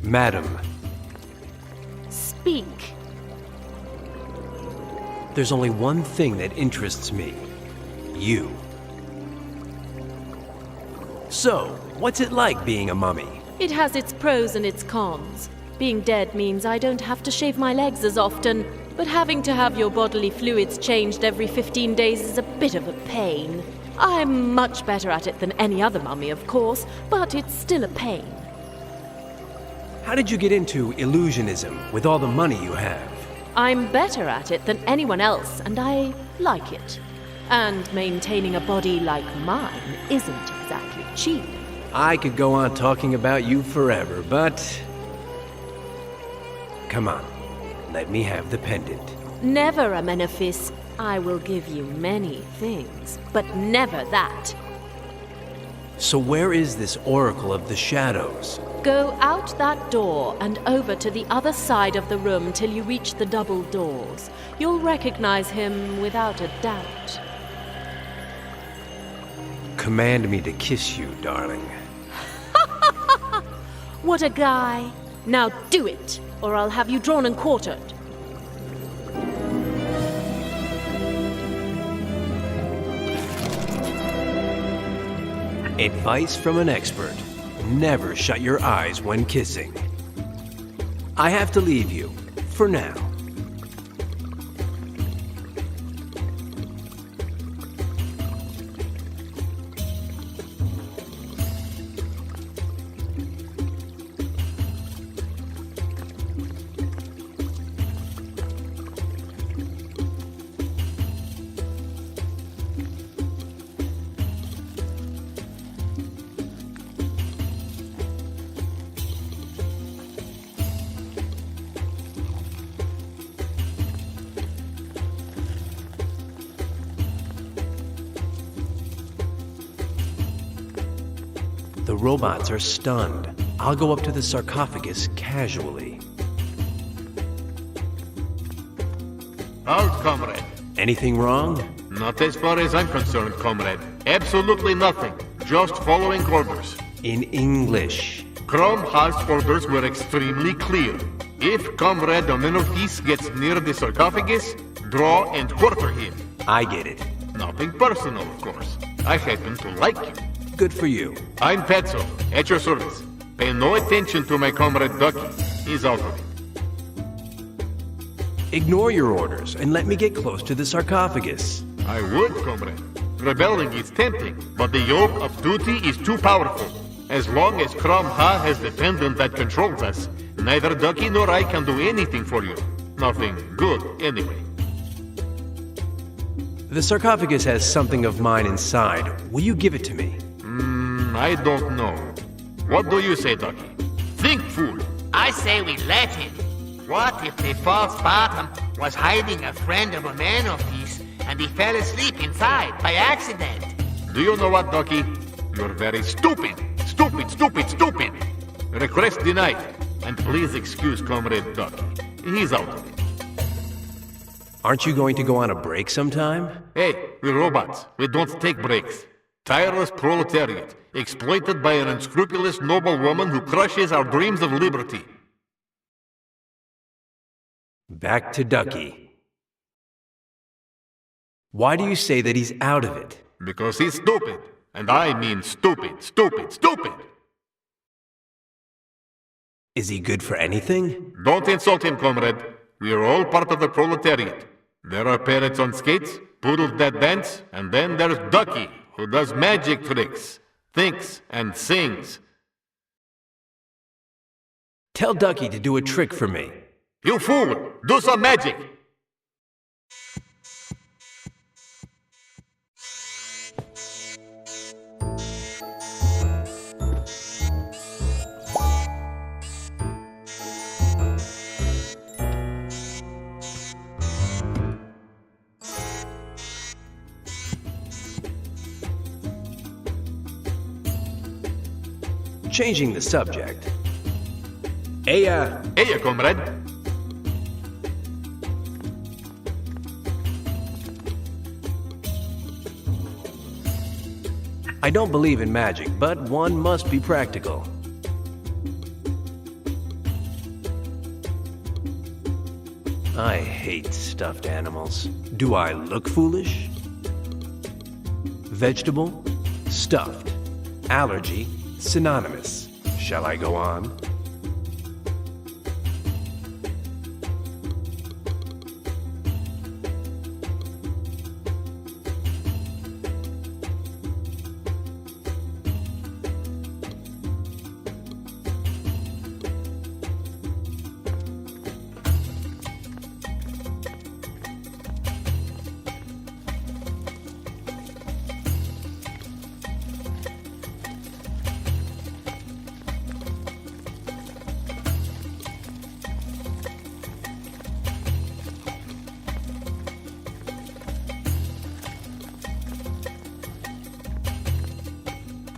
Madam, Speak. there's only one thing that interests me. You. So, what's it like being a mummy? It has its pros and its cons. Being dead means I don't have to shave my legs as often, but having to have your bodily fluids changed every 15 days is a bit of a pain. I'm much better at it than any other mummy, of course, but it's still a pain. How did you get into illusionism with all the money you have? I'm better at it than anyone else, and I like it. And maintaining a body like mine isn't exactly cheap. I could go on talking about you forever, but... Come on, let me have the pendant. Never, Amenophis. I will give you many things, but never that. So where is this Oracle of the Shadows? Go out that door and over to the other side of the room till you reach the double doors. You'll recognize him without a doubt. Command me to kiss you, darling. What a guy. Now do it, or I'll have you drawn and quartered. Advice from an expert. Never shut your eyes when kissing. I have to leave you, for now. The robots are stunned. I'll go up to the sarcophagus casually. Halt, comrade. Anything wrong? Not as far as I'm concerned, comrade. Absolutely nothing. Just following orders. In English. Chrome Heart's orders were extremely clear. If Comrade Amenophis gets near the sarcophagus, draw and quarter him. I get it. Nothing personal, of course. I happen to like you. Good for you. I'm Petzo, at your service. Pay no attention to my comrade Ducky. He's out of it. Ignore your orders and let me get close to the sarcophagus. I would, comrade. Rebelling is tempting, but the yoke of duty is too powerful. As long as Crom Ha has the pendant that controls us, neither Ducky nor I can do anything for you. Nothing good, anyway. The sarcophagus has something of mine inside. Will you give it to me? I don't know. What do you say, Ducky? Think, fool! I say we let him. What if the false bottom was hiding a friend of Amenophis and he fell asleep inside by accident? Do you know what, Ducky? You're very stupid! Stupid, stupid, stupid! Request denied. And please excuse Comrade Ducky. He's out of it. Aren't you going to go on a break sometime? Hey, we're robots. We don't take breaks. Tireless proletariat, exploited by an unscrupulous noblewoman who crushes our dreams of liberty. Back to Ducky. Why do you say that he's out of it? Because he's stupid. And I mean stupid, stupid, stupid! Is he good for anything? Don't insult him, comrade. We are all part of the proletariat. There are parrots on skates, poodles that dance, and then there's Ducky, who does magic tricks, thinks, and sings. Tell Ducky to do a trick for me. You fool! Do some magic! Changing the subject. Hey, comrade. I don't believe in magic, but one must be practical. I hate stuffed animals. Do I look foolish? Vegetable, stuffed, allergy, synonymous. Shall I go on?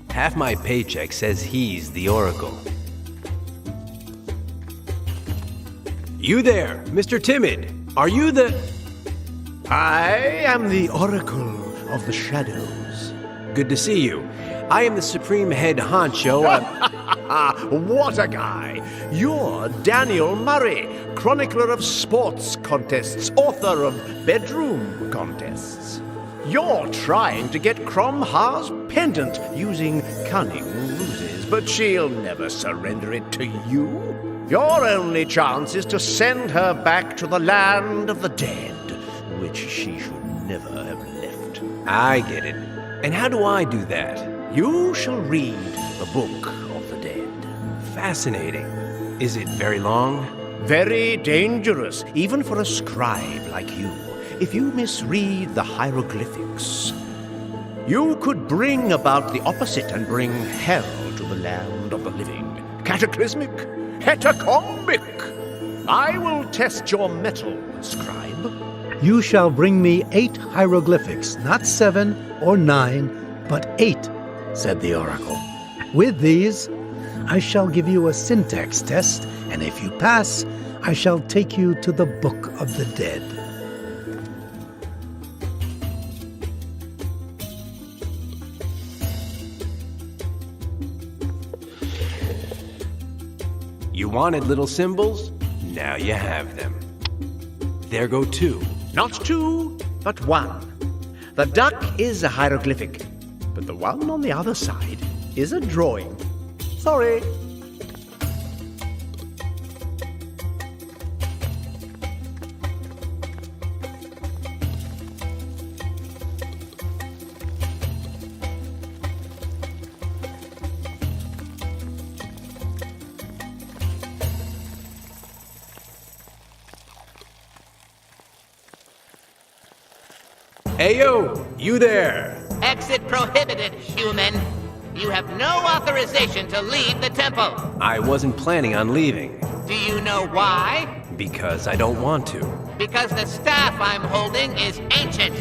Half my paycheck says he's the Oracle. You there, Mr. Timid. Are you the... I am the Oracle of the Shadows. Good to see you. I am the Supreme Head Honcho. What a guy! You're Daniel Murray, chronicler of sports contests, author of bedroom contests. You're trying to get Crom Ha's pendant using cunning ruses, but she'll never surrender it to you. Your only chance is to send her back to the land of the dead, which she should never have left. I get it. And how do I do that? You shall read the Book of the Dead. Fascinating. Is it very long? Very dangerous, even for a scribe like you, if you misread the hieroglyphics. You could bring about the opposite and bring hell to the land of the living. Cataclysmic, hetacombic. I will test your mettle, scribe. You shall bring me 8 hieroglyphics, not 7 or 9, but 8, said the oracle. With these, I shall give you a syntax test, and if you pass, I shall take you to the Book of the Dead. You wanted little symbols? Now you have them. There go 2. Not 2, but 1. The duck is a hieroglyphic, but the one on the other side is a drawing. Sorry. Ayo, you there! Exit prohibited, human. You have no authorization to leave the temple. I wasn't planning on leaving. Do you know why? Because I don't want to. Because the staff I'm holding is ancient.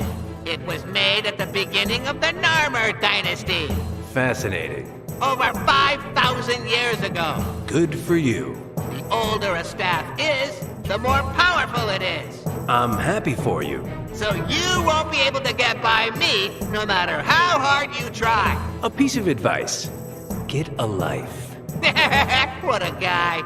It was made at the beginning of the Narmer dynasty, Fascinating. over 5,000 years ago. Good for you. The older a staff is, the more powerful it is. I'm happy for you. So you won't be able to get by me, no matter how hard you try. A piece of advice. Get a life. What a guy.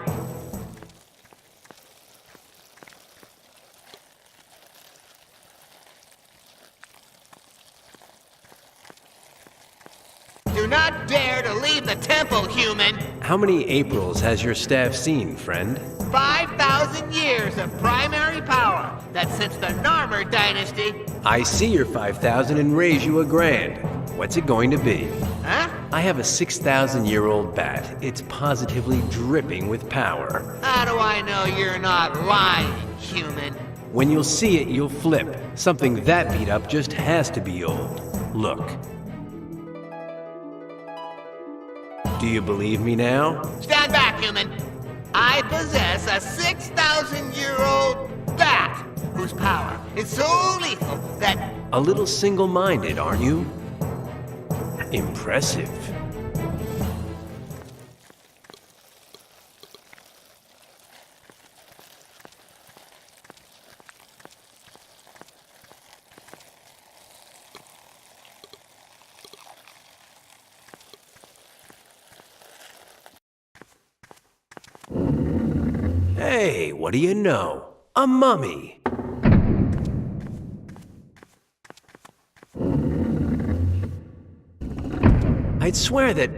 Do not dare to leave the temple, human. How many Aprils has your staff seen, friend? 5,000 years of primary power. That's since the Narmer dynasty. I see your 5,000 and raise you $1,000. What's it going to be? Huh? I have a 6,000-year-old bat. It's positively dripping with power. How do I know you're not lying, human? When you'll see it, you'll flip. Something that beat up just has to be old. Look. Do you believe me now? Stand back, human. I possess a 6,000-year-old bat whose power is so lethal that... A little single-minded, aren't you? Impressive. Hey, what do you know? a mummy. I'd swear that...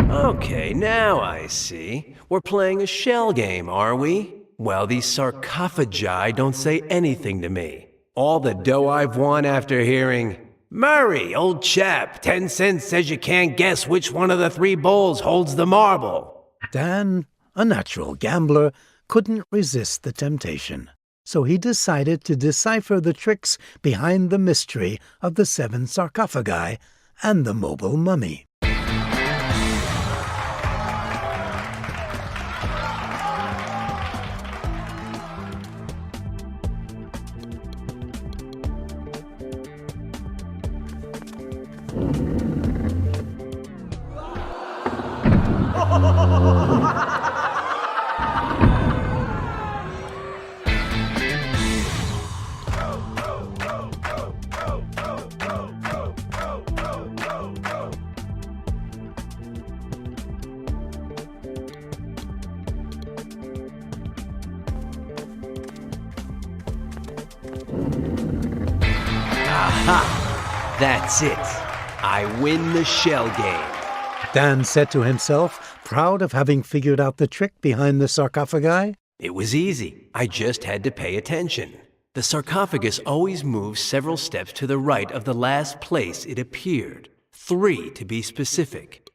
Okay, now I see. We're playing a shell game, are we? Well, these sarcophagi don't say anything to me. All the dough I've won after hearing, "Murray, old chap, 10 cents says you can't guess which one of the 3 bowls holds the marble." Dan, a natural gambler, couldn't resist the temptation. So he decided to decipher the tricks behind the mystery of the 7 sarcophagi and the mobile mummy. Aha! That's it. I win the shell game. Dan said to himself, proud of having figured out the trick behind the sarcophagi. It was easy. I just had to pay attention. The sarcophagus always moves several steps to the right of the last place it appeared. 3 to be specific.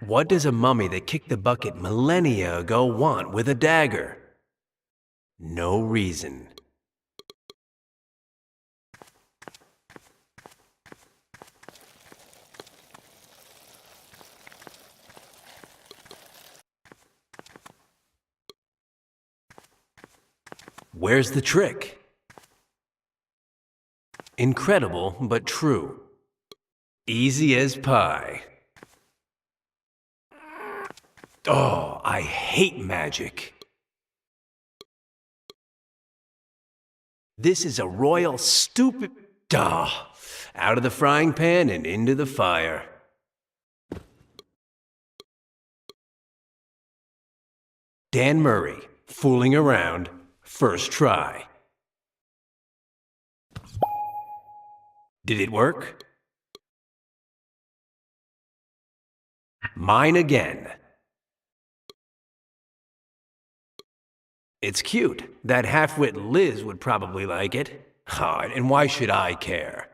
What does a mummy that kicked the bucket millennia ago want with a dagger? No reason. Where's the trick? Incredible, but true. Easy as pie. Oh, I hate magic. This is a royal stupid... Out of the frying pan and into the fire. Dan Murray, fooling around, first try. Did it work? Mine again. It's cute. That half-wit Liz would probably like it. Oh, and why should I care?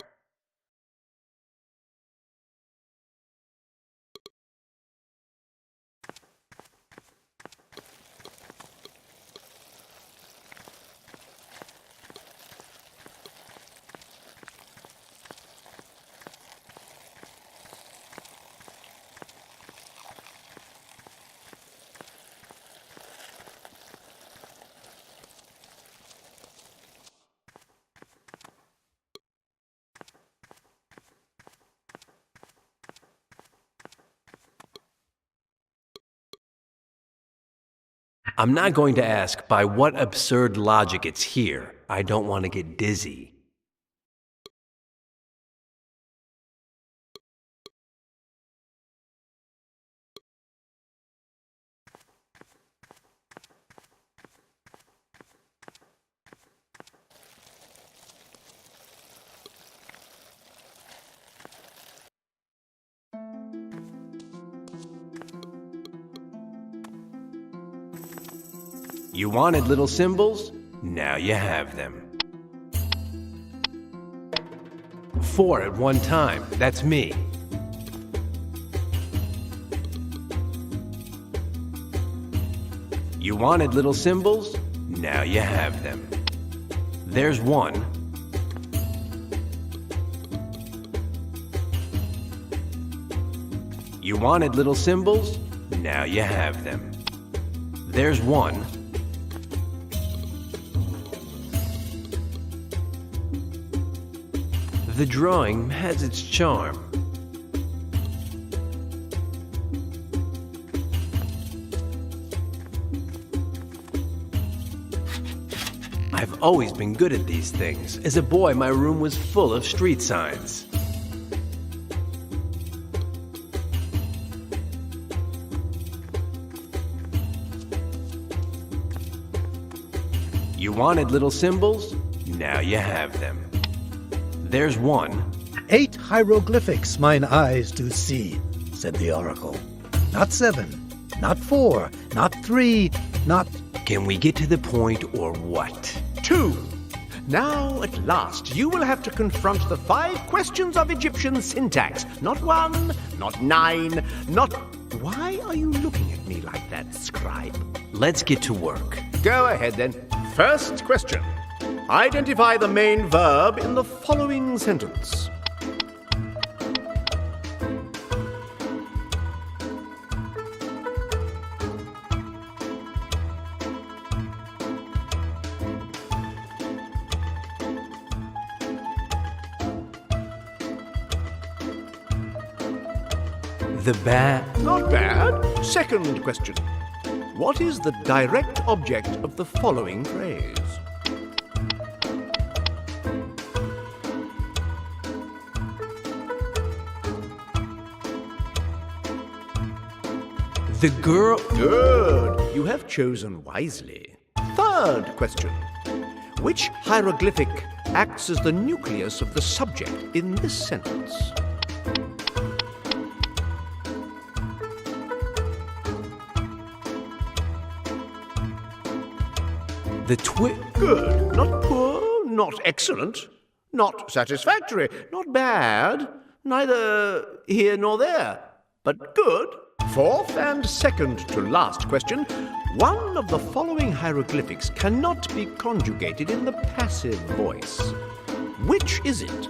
I'm not going to ask by what absurd logic it's here. I don't want to get dizzy. You wanted little symbols? Now you have them. 4 at one time, that's me. You wanted little symbols? Now you have them. There's 1. You wanted little symbols? Now you have them. There's 1. The drawing has its charm. I've always been good at these things. As a boy, my room was full of street signs. You wanted little symbols? Now you have them. There's one. 8 hieroglyphics mine eyes do see, said the oracle. Not 7, not 4, not 3, not... Can we get to the point or what? 2. Now, at last, you will have to confront the 5 questions of Egyptian syntax. Not 1, not 9, not... Why are you looking at me like that, scribe? Let's get to work. Go ahead, then. First question. Identify the main verb in the following sentence. Not bad. Second question. What is the direct object of the following phrase? The girl... Good. You have chosen wisely. Third question. Which hieroglyphic acts as the nucleus of the subject in this sentence? Good. Not poor, not excellent, not satisfactory, not bad, neither here nor there, but good. Fourth and second to last question. One of the following hieroglyphics cannot be conjugated in the passive voice. Which is it?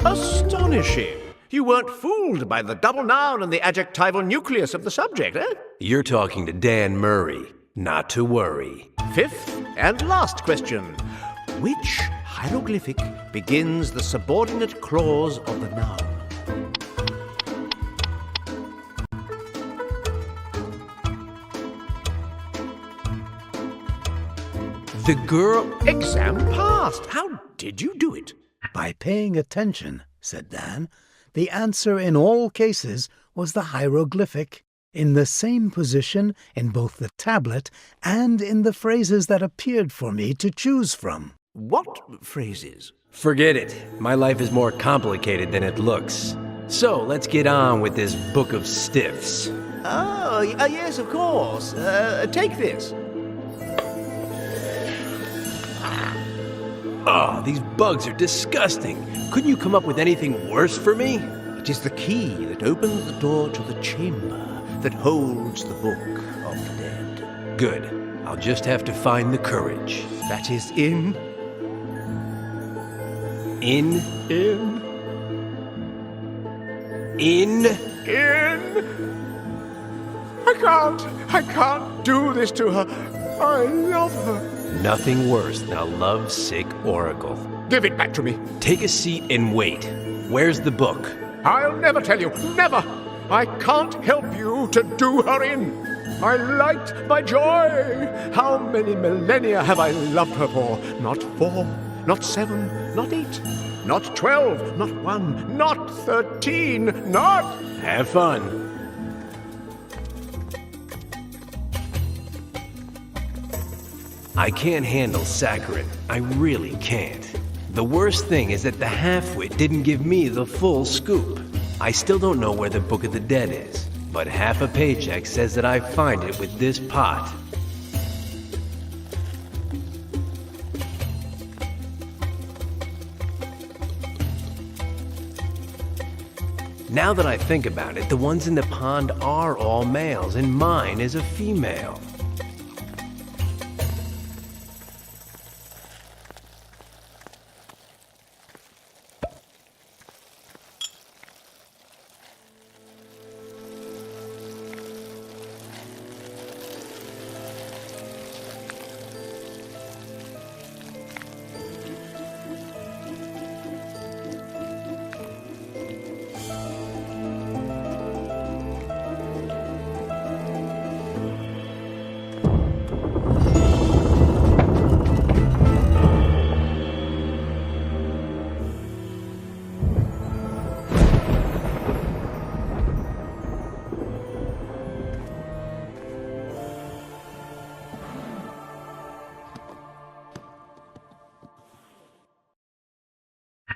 Astonishing! You weren't fooled by the double noun and the adjectival nucleus of the subject, eh? You're talking to Dan Murray. Not to worry. Fifth and last question. Which hieroglyphic begins the subordinate clause of the noun? The girl... Exam passed. How did you do it? By paying attention, said Dan. The answer in all cases was the hieroglyphic, in the same position in both the tablet and in the phrases that appeared for me to choose from. What phrases? Forget it. My life is more complicated than it looks. So, let's get on with this book of stiffs. Oh, yes, of course. Take this. Oh, these bugs are disgusting. Couldn't you come up with anything worse for me? It is the key that opens the door to the chamber that holds the book of the dead. Good. I'll just have to find the courage. That is in... In... I can't do this to her. I love her. Nothing worse than a love-sick oracle. Give it back to me. Take a seat and wait. Where's the book? I'll never tell you. Never. I can't help you to do her in. My light, my joy. How many millennia have I loved her for? Not 4, not 7, not 8, not 12, not 1, not 13, not... Have fun. I can't handle saccharin. I really can't. The worst thing is that the half-wit didn't give me the full scoop. I still don't know where the Book of the Dead is, but half a paycheck says that I find it with this pot. Now that I think about it, the ones in the pond are all males, and mine is a female.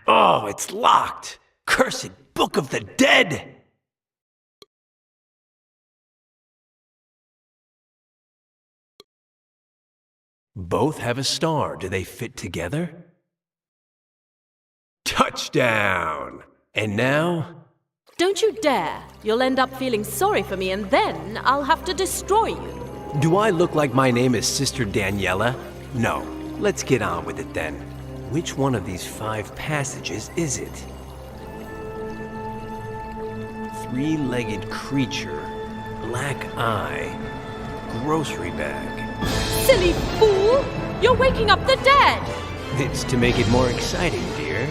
Oh, it's locked! Cursed Book of the Dead! Both have a star. Do they fit together? Touchdown! And now? Don't you dare! You'll end up feeling sorry for me, and then I'll have to destroy you. Do I look like my name is Sister Daniela? No. Let's get on with it then. Which one of these 5 passages is it? Three-legged creature, black eye, grocery bag. Silly fool! You're waking up the dead! It's to make it more exciting, dear.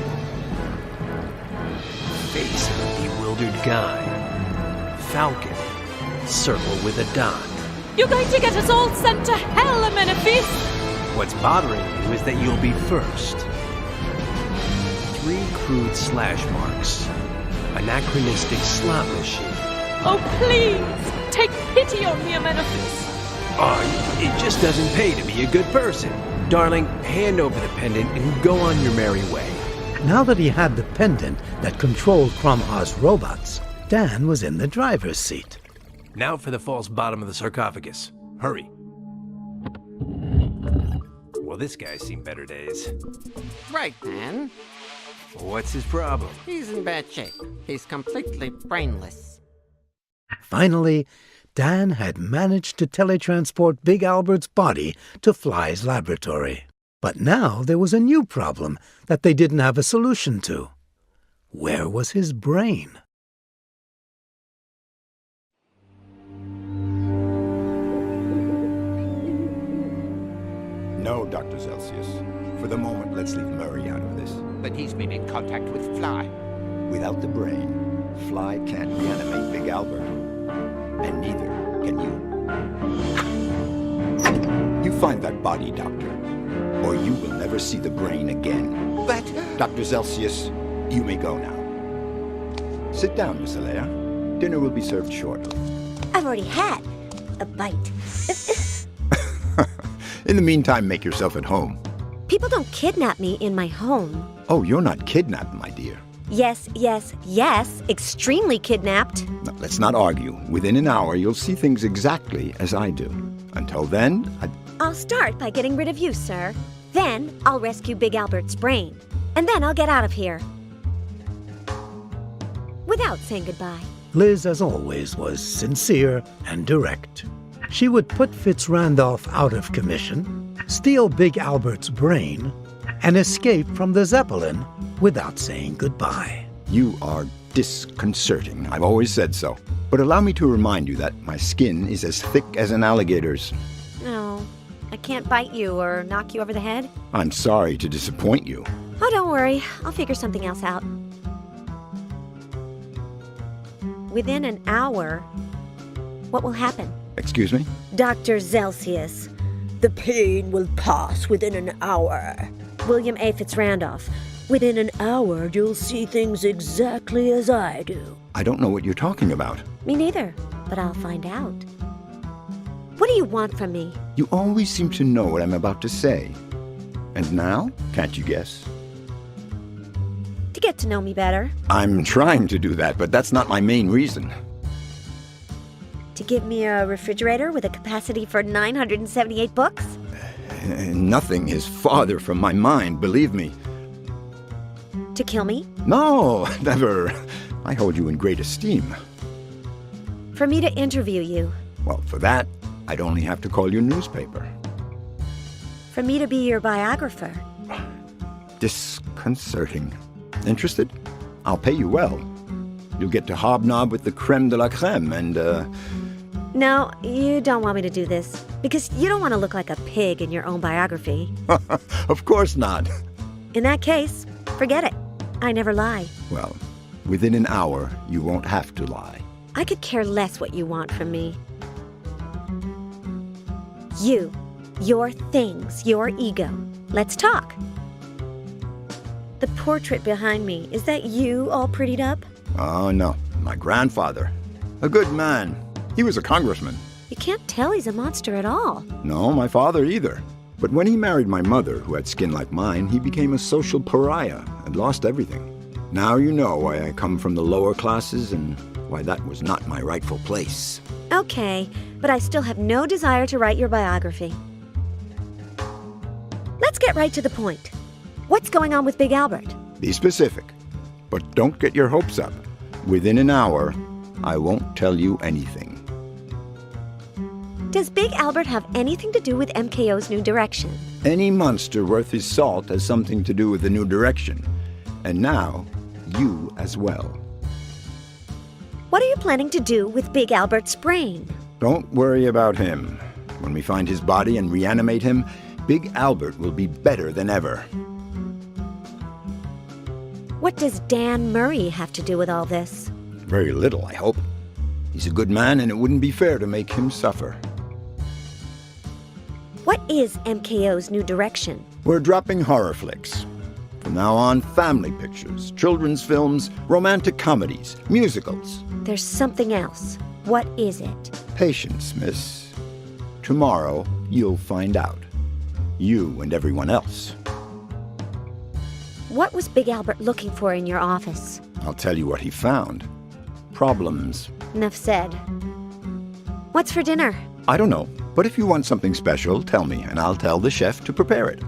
Face of a bewildered guy. Falcon. Circle with a dot. You're going to get us all sent to hell, Amenophes! What's bothering you is that you'll be first. 3 crude slash marks. Anachronistic slot machine. Oh, please! Take pity on me, Amenophes! Oh, it just doesn't pay to be a good person. Darling, hand over the pendant and go on your merry way. Now that he had the pendant that controlled Cromha's robots, Dan was in the driver's seat. Now for the false bottom of the sarcophagus. Hurry. Well, this guy's seen better days. Right, man. What's his problem? He's in bad shape. He's completely brainless. Finally, Dan had managed to teletransport Big Albert's body to Fly's laboratory. But now there was a new problem that they didn't have a solution to. Where was his brain? No, Dr. Celsius. For the moment, let's leave Murray out of this. But he's been in contact with Fly. Without the brain, Fly can't reanimate Big Albert. And neither can you. You find that body, Doctor, or you will never see the brain again. But... Dr. Celsius, you may go now. Sit down, Miss Alea. Dinner will be served shortly. I've already had a bite. In the meantime, make yourself at home. People don't kidnap me in my home. Oh, you're not kidnapped, my dear. Yes, yes, yes, extremely kidnapped. Now, let's not argue. Within an hour, you'll see things exactly as I do. Until then, I'll start by getting rid of you, sir. Then I'll rescue Big Albert's brain. And then I'll get out of here. Without saying goodbye. Liz, as always, was sincere and direct. She would put Fitzrandolph out of commission, steal Big Albert's brain, and escape from the Zeppelin without saying goodbye. You are disconcerting. I've always said so. But allow me to remind you that my skin is as thick as an alligator's. No, I can't bite you or knock you over the head. I'm sorry to disappoint you. Oh, don't worry. I'll figure something else out. Within an hour, what will happen? Excuse me? Dr. Celsius, the pain will pass within an hour. William A. Fitzrandolph, within an hour you'll see things exactly as I do. I don't know what you're talking about. Me neither, but I'll find out. What do you want from me? You always seem to know what I'm about to say. And now, can't you guess? To get to know me better. I'm trying to do that, but that's not my main reason. To give me a refrigerator with a capacity for 978 books? Nothing is farther from my mind, believe me. To kill me? No, never. I hold you in great esteem. For me to interview you? Well, for that, I'd only have to call your newspaper. For me to be your biographer? Disconcerting. Interested? I'll pay you well. You'll get to hobnob with the creme de la creme and, No, you don't want me to do this. Because you don't want to look like a pig in your own biography. Of course not. In that case, forget it. I never lie. Well, within an hour, you won't have to lie. I could care less what you want from me. You, your things, your ego. Let's talk. The portrait behind me, is that you all prettied up? Oh, no. My grandfather. A good man. He was a congressman. You can't tell he's a monster at all. No, my father either. But when he married my mother, who had skin like mine, he became a social pariah and lost everything. Now you know why I come from the lower classes and why that was not my rightful place. Okay, but I still have no desire to write your biography. Let's get right to the point. What's going on with Big Albert? Be specific, but don't get your hopes up. Within an hour, I won't tell you anything. Does Big Albert have anything to do with MKO's new direction? Any monster worth his salt has something to do with the new direction. And now, you as well. What are you planning to do with Big Albert's brain? Don't worry about him. When we find his body and reanimate him, Big Albert will be better than ever. What does Dan Murray have to do with all this? Very little, I hope. He's a good man, and it wouldn't be fair to make him suffer. What is MKO's new direction? We're dropping horror flicks. From now on, family pictures, children's films, romantic comedies, musicals. There's something else. What is it? Patience, miss. Tomorrow, you'll find out. You and everyone else. What was Big Albert looking for in your office? I'll tell you what he found. Problems. Enough said. What's for dinner? I don't know, but if you want something special, tell me, and I'll tell the chef to prepare it.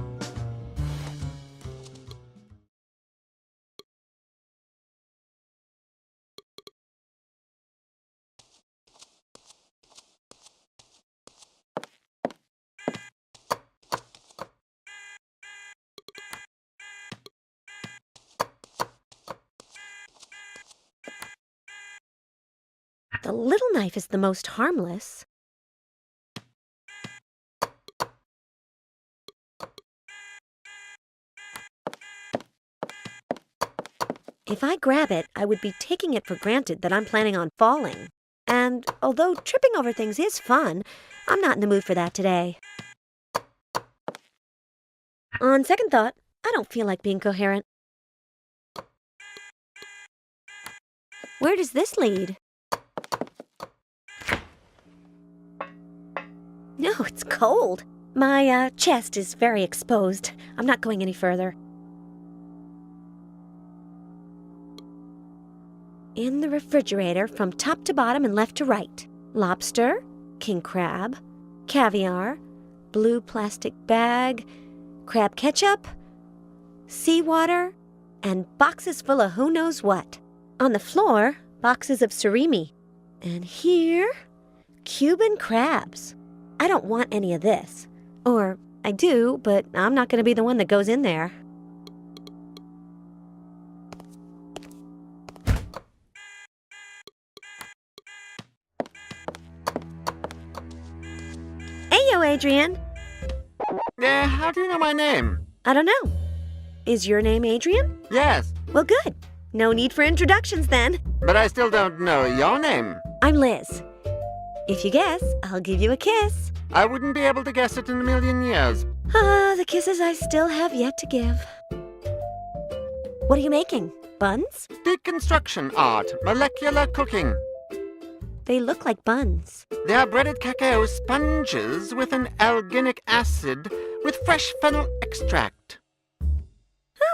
The little knife is the most harmless. If I grab it, I would be taking it for granted that I'm planning on falling. And although tripping over things is fun, I'm not in the mood for that today. On second thought, I don't feel like being coherent. Where does this lead? No, it's cold. My chest is very exposed. I'm not going any further. In the refrigerator, from top to bottom and left to right. Lobster, king crab, caviar, blue plastic bag, crab ketchup, seawater, and boxes full of who knows what. On the floor, boxes of surimi. And here, Cuban crabs. I don't want any of this. Or I do, but I'm not going to be the one that goes in there. Heyo, Adrian. How do you know my name? I don't know. Is your name Adrian? Yes, Well, good. No need for introductions then. but I still don't know your name. I'm Liz. If you guess, I'll give you a kiss. I wouldn't be able to guess it in a million years. Ah, the kisses I still have yet to give. What are you making? Buns? Deconstruction art, molecular cooking. They look like buns. They are breaded cacao sponges with an alginic acid with fresh fennel extract.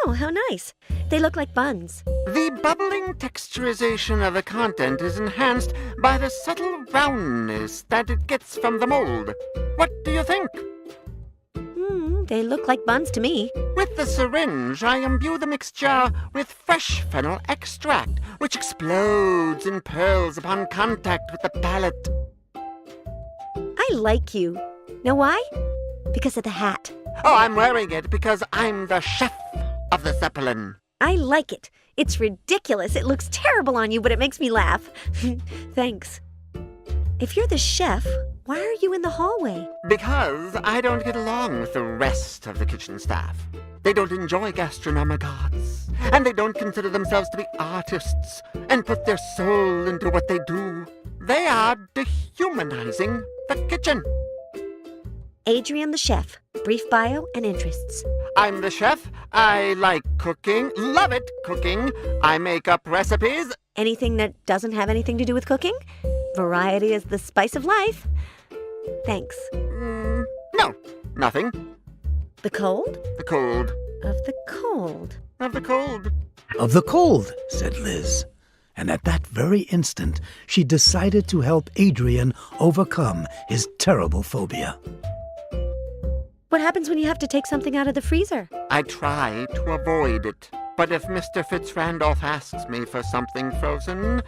Oh, how nice. They look like buns. The bubbling texturization of the content is enhanced by the subtle roundness that it gets from the mold. What do you think? They look like buns to me. With the syringe, I imbue the mixture with fresh fennel extract, which explodes in pearls upon contact with the palate. I like you. Know why? Because of the hat. Oh, I'm wearing it because I'm the chef of the Zeppelin. I like it. It's ridiculous. It looks terrible on you, but it makes me laugh. Thanks. If you're the chef, why are you in the hallway? Because I don't get along with the rest of the kitchen staff. They don't enjoy gastronomic arts, and they don't consider themselves to be artists and put their soul into what they do. They are dehumanizing the kitchen. Adrian the chef. Brief bio and interests. I'm the chef. I like cooking. Love it, cooking. I make up recipes. Anything that doesn't have anything to do with cooking? Variety is the spice of life. Thanks. No, nothing. The cold? The cold. Of the cold. Of the cold. Of the cold, said Liz. And at that very instant, she decided to help Adrian overcome his terrible phobia. What happens when you have to take something out of the freezer? I try to avoid it. But if Mr. Fitzrandolph asks me for something frozen,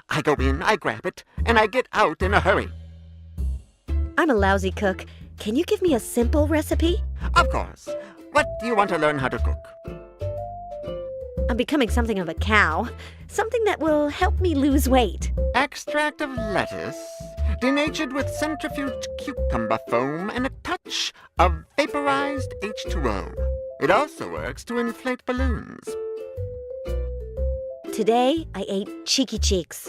I go in, I grab it, and I get out in a hurry. I'm a lousy cook. Can you give me a simple recipe? Of course. What do you want to learn how to cook? I'm becoming something of a cow. Something that will help me lose weight. Extract of lettuce, denatured with centrifuged cucumber foam and a touch of vaporized H2O. It also works to inflate balloons. Today, I ate cheeky cheeks.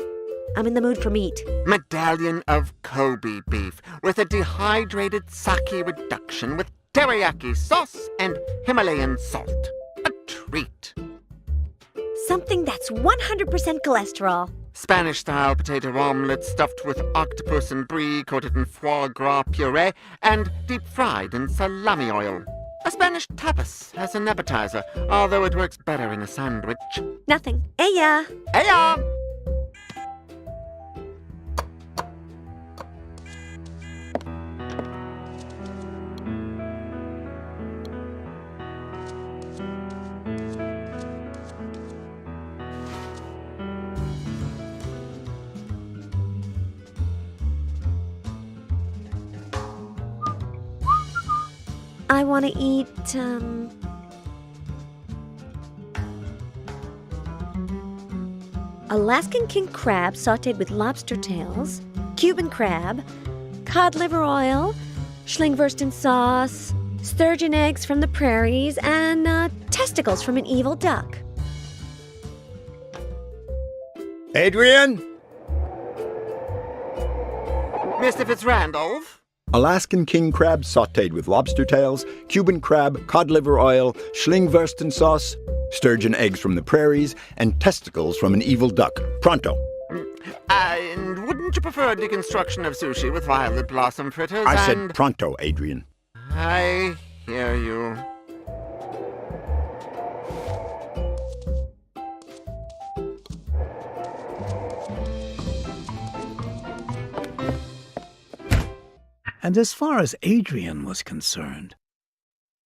I'm in the mood for meat. Medallion of Kobe beef with a dehydrated sake reduction with teriyaki sauce and Himalayan salt. A treat. Something that's 100% cholesterol. Spanish-style potato omelet stuffed with octopus and brie coated in foie gras puree and deep-fried in salami oil. A Spanish tapas as an appetizer, although it works better in a sandwich. Nothing. Hey-ya! Hey-ya! I want to eat, Alaskan king crab sautéed with lobster tails, Cuban crab, cod liver oil, Schlingwursten sauce, sturgeon eggs from the prairies, and testicles from an evil duck. Adrian? Mr. Fitzrandolph? Alaskan king crab sautéed with lobster tails, Cuban crab, cod liver oil, Schlingwursten sauce, sturgeon eggs from the prairies, and testicles from an evil duck. Pronto. And wouldn't you prefer a deconstruction of sushi with violet blossom fritters I said pronto, Adrian. I hear you. And as far as Adrian was concerned,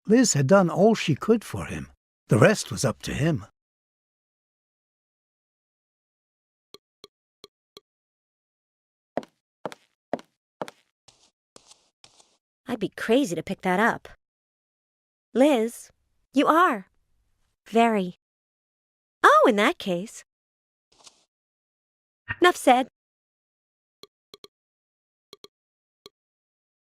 Liz had done all she could for him. The rest was up to him. I'd be crazy to pick that up. Liz, you are. Very. Oh, in that case. Enough said.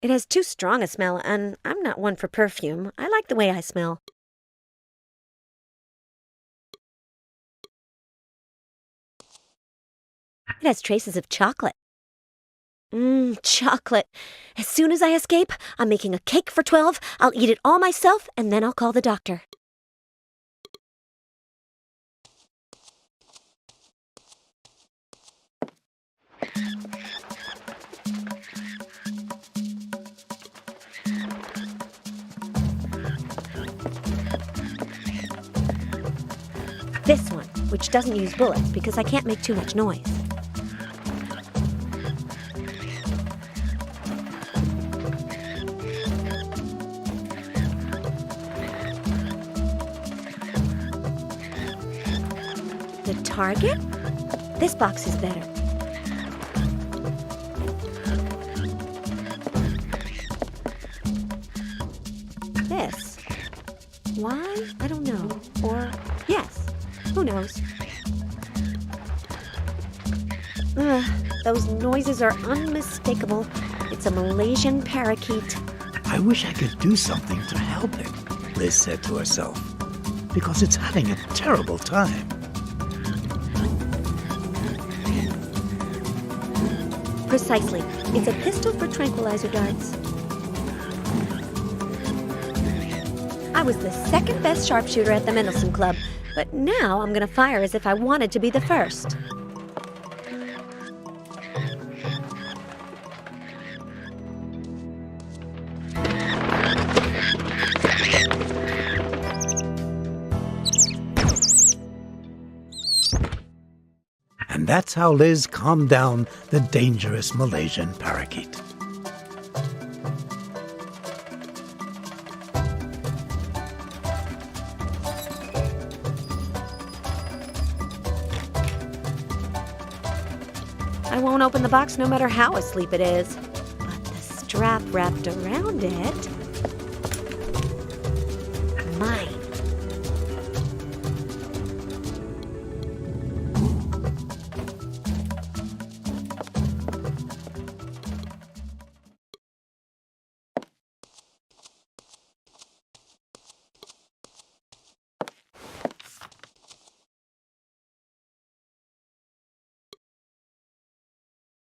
It has too strong a smell, and I'm not one for perfume. I like the way I smell. It has traces of chocolate. Chocolate. As soon as I escape, I'm making a cake for 12. I'll eat it all myself, and then I'll call the doctor. This one, which doesn't use bullets because I can't make too much noise. The target? This box is better. This. Why? I don't know. Or, yes. Who knows? Those noises are unmistakable. It's a Malaysian parakeet. I wish I could do something to help it, Liz said to herself, because it's having a terrible time. Precisely. It's a pistol for tranquilizer darts. I was the second best sharpshooter at the Mendelssohn Club, but now I'm going to fire as if I wanted to be the first. And that's how Liz calmed down the dangerous Malaysian parakeet. I won't open the box no matter how asleep it is. But the strap wrapped around it... Mine.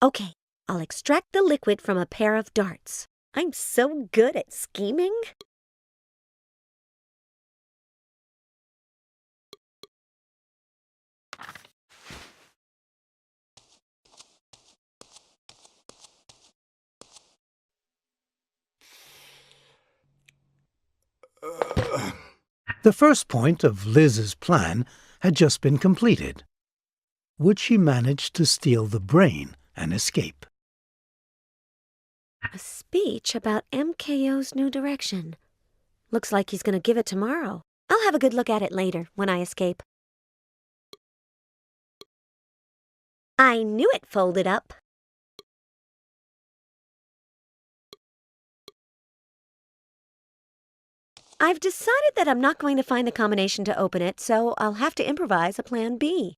Okay, I'll extract the liquid from a pair of darts. I'm so good at scheming. The first point of Liz's plan had just been completed. Would she manage to steal the brain and escape? A speech about MKO's new direction. Looks like he's going to give it tomorrow. I'll have a good look at it later, when I escape. I knew it folded up. I've decided that I'm not going to find the combination to open it, so I'll have to improvise a plan B.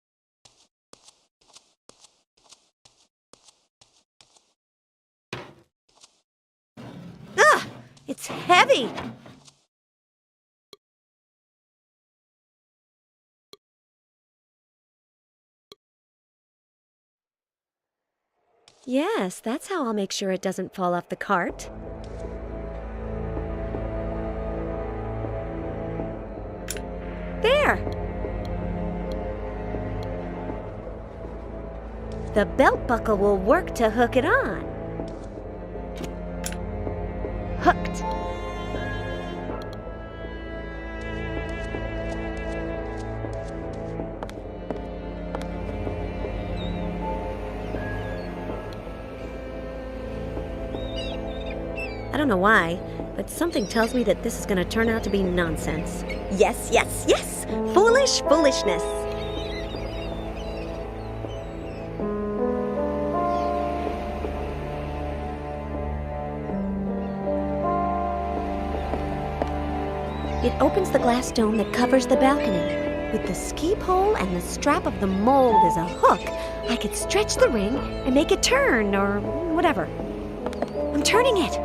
Ah! It's heavy! Yes, that's how I'll make sure it doesn't fall off the cart. There! The belt buckle will work to hook it on. Hooked. I don't know why, but something tells me that this is going to turn out to be nonsense. Yes, yes, yes! Foolish foolishness! It opens the glass dome that covers the balcony. With the ski pole and the strap of the mold as a hook, I could stretch the ring and make it turn, or whatever. I'm turning it!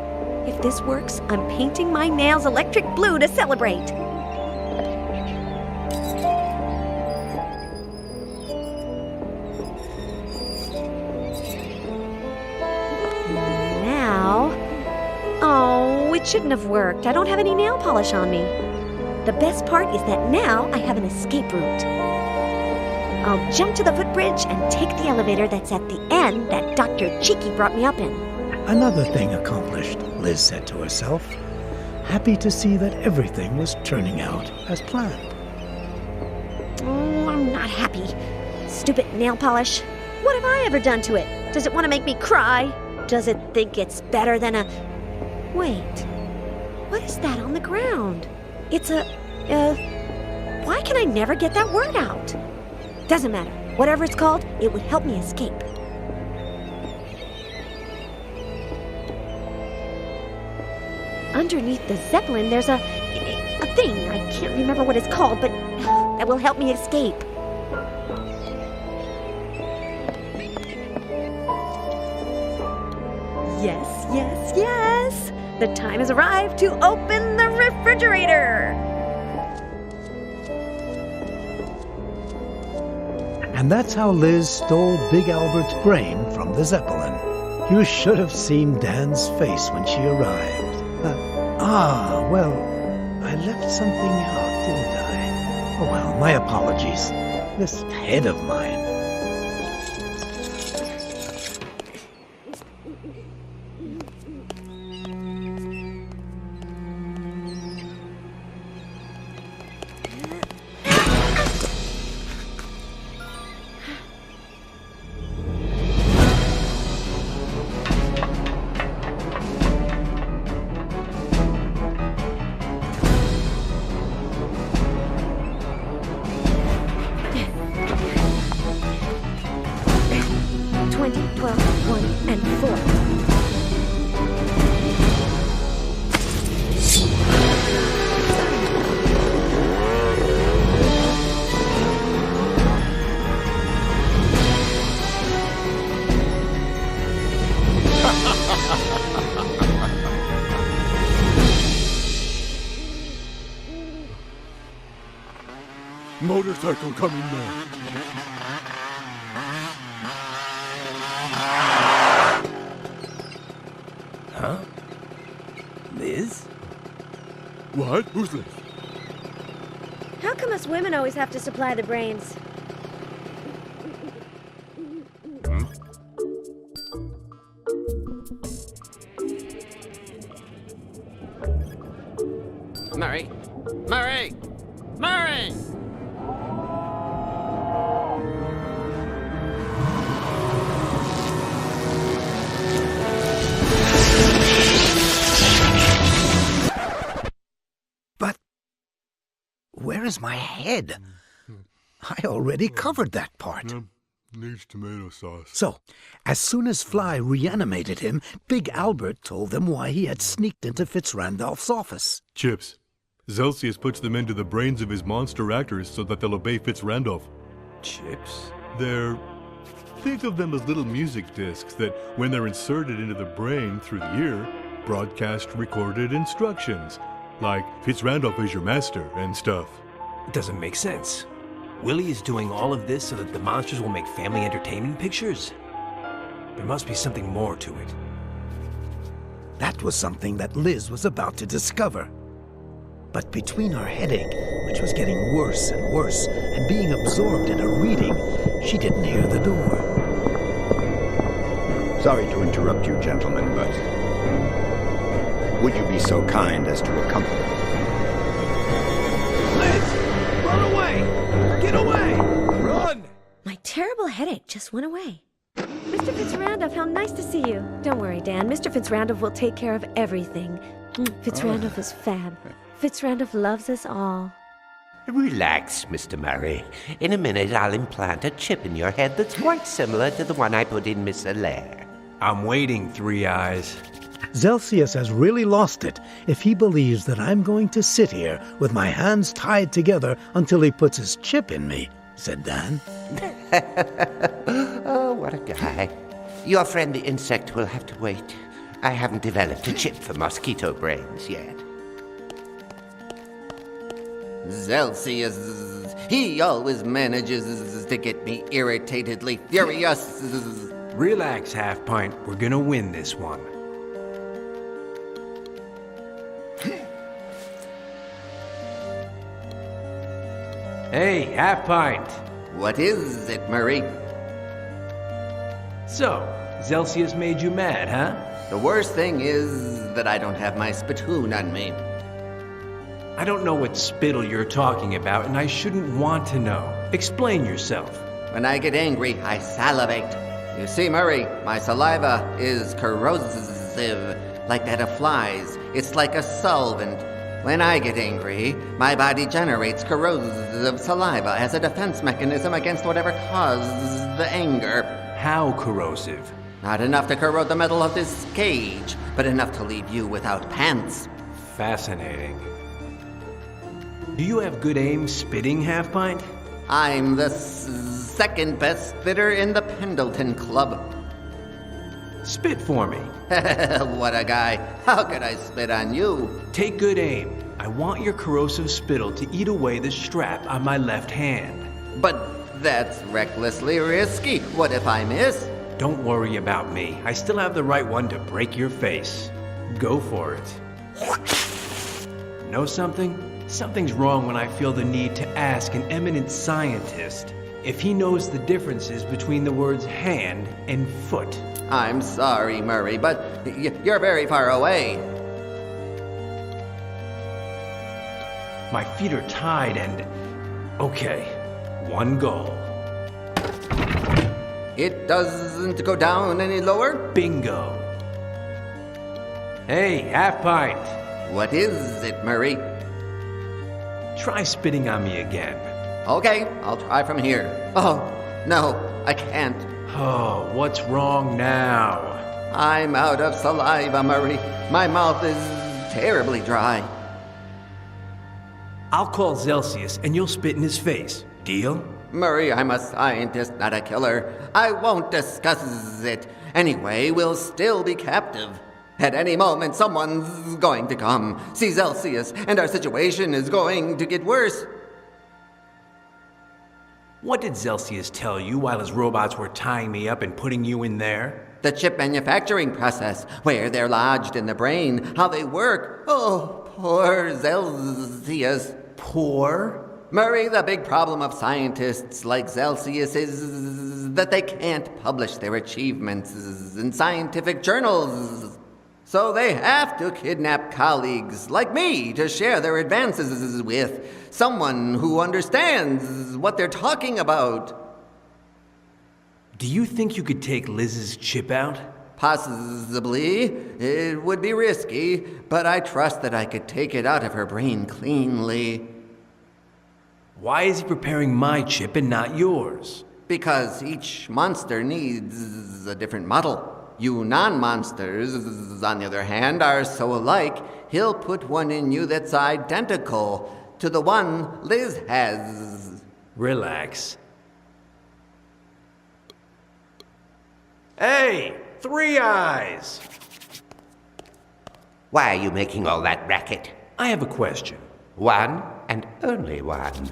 If this works, I'm painting my nails electric blue to celebrate. Now... Oh, it shouldn't have worked. I don't have any nail polish on me. The best part is that now I have an escape route. I'll jump to the footbridge and take the elevator that's at the end that Dr. Cheeky brought me up in. Another thing accomplished, Liz said to herself, happy to see that everything was turning out as planned. Oh, I'm not happy. Stupid nail polish. What have I ever done to it? Does it want to make me cry? Does it think it's better than a... Wait. What is that on the ground? It's a... Why can I never get that word out? Doesn't matter. Whatever it's called, it would help me escape. Underneath the Zeppelin, there's a thing. I can't remember what it's called, but that will help me escape. Yes, yes, yes! The time has arrived to open the refrigerator! And that's how Liz stole Big Albert's brain from the Zeppelin. You should have seen Dan's face when she arrived. Well, I left something out, didn't I? Oh well, my apologies. This head of mine. 20, 12, 1, and 4. Motorcycle coming now. Huh? Liz? What? Who's Liz? How come us women always have to supply the brains? Murray! Murray! Murray! But where is my head? I already covered that part. Needs tomato sauce. So, as soon as Fly reanimated him, Big Albert told them why he had sneaked into Fitzrandolph's office. Chips. Zelsius puts them into the brains of his monster actors so that they'll obey Fitzrandolph. Chips? Think of them as little music discs that, when they're inserted into the brain through the ear, broadcast recorded instructions, like Fitzrandolph is your master and stuff. It doesn't make sense. Willie is doing all of this so that the monsters will make family entertainment pictures? There must be something more to it. That was something that Liz was about to discover. But between her headache, which was getting worse and worse, and being absorbed in her reading, she didn't hear the door. Sorry to interrupt you, gentlemen, but would you be so kind as to accompany me? Liz! Run away! Get away! Run! My terrible headache just went away. Mr. Fitzrandolph, how nice to see you. Don't worry, Dan. Mr. Fitzrandolph will take care of everything. Fitzrandolph is fab. Fitzrandolph loves us all. Relax, Mr. Murray. In a minute, I'll implant a chip in your head that's quite similar to the one I put in Miss Allaire. I'm waiting, Three Eyes. Zelsius has really lost it if he believes that I'm going to sit here with my hands tied together until he puts his chip in me, said Dan. Oh, what a guy. Your friend the insect will have to wait. I haven't developed a chip for mosquito brains yet. Zelsius, he always manages to get me irritatedly furious. Relax, Half Pint. We're gonna win this one. Hey, Half Pint. What is it, Murray? So, Zelsius made you mad, huh? The worst thing is that I don't have my spittoon on me. I don't know what spittle you're talking about, and I shouldn't want to know. Explain yourself. When I get angry, I salivate. You see, Murray, my saliva is corrosive, like that of flies. It's like a solvent. When I get angry, my body generates corrosive saliva as a defense mechanism against whatever caused the anger. How corrosive? Not enough to corrode the metal of this cage, but enough to leave you without pants. Fascinating. Do you have good aim spitting, Half Pint? I'm the second best spitter in the Pendleton Club. Spit for me. What a guy. How could I spit on you? Take good aim. I want your corrosive spittle to eat away the strap on my left hand. But that's recklessly risky. What if I miss? Don't worry about me. I still have the right one to break your face. Go for it. Know something? Something's wrong when I feel the need to ask an eminent scientist if he knows the differences between the words hand and foot. I'm sorry, Murray, but you're very far away. My feet are tied and... Okay, one goal. It doesn't go down any lower? Bingo. Hey, Half Pint. What is it, Murray? Try spitting on me again. Okay, I'll try from here. Oh, no, I can't. Oh, what's wrong now? I'm out of saliva, Murray. My mouth is terribly dry. I'll call Celsius and you'll spit in his face. Deal? Murray, I'm a scientist, not a killer. I won't discuss it. Anyway, we'll still be captive. At any moment, someone's going to come, see Celsius, and our situation is going to get worse. What did Celsius tell you while his robots were tying me up and putting you in there? The chip manufacturing process, where they're lodged in the brain, how they work. Oh, poor Celsius. Poor? Murray, the big problem of scientists like Celsius is that they can't publish their achievements in scientific journals. So they have to kidnap colleagues like me to share their advances with someone who understands what they're talking about. Do you think you could take Liz's chip out? Possibly. It would be risky, but I trust that I could take it out of her brain cleanly. Why is he preparing my chip and not yours? Because each monster needs a different model. You non-monsters, on the other hand, are so alike, he'll put one in you that's identical to the one Liz has. Relax. Hey, Three Eyes! Why are you making all that racket? I have a question. One and only one.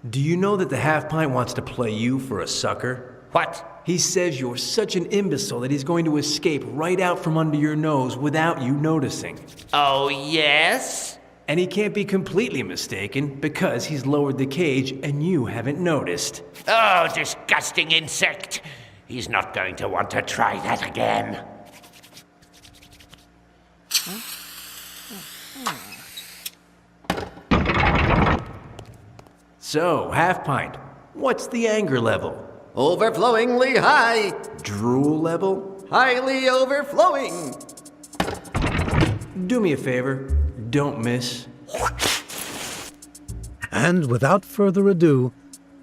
Do you know that the Half Pint wants to play you for a sucker? What? He says you're such an imbecile that he's going to escape right out from under your nose without you noticing. Oh, yes? And he can't be completely mistaken because he's lowered the cage and you haven't noticed. Oh, disgusting insect. He's not going to want to try that again. So, Half Pint, what's the anger level? Overflowingly high. Drool level? Highly overflowing. Do me a favor, don't miss. And without further ado,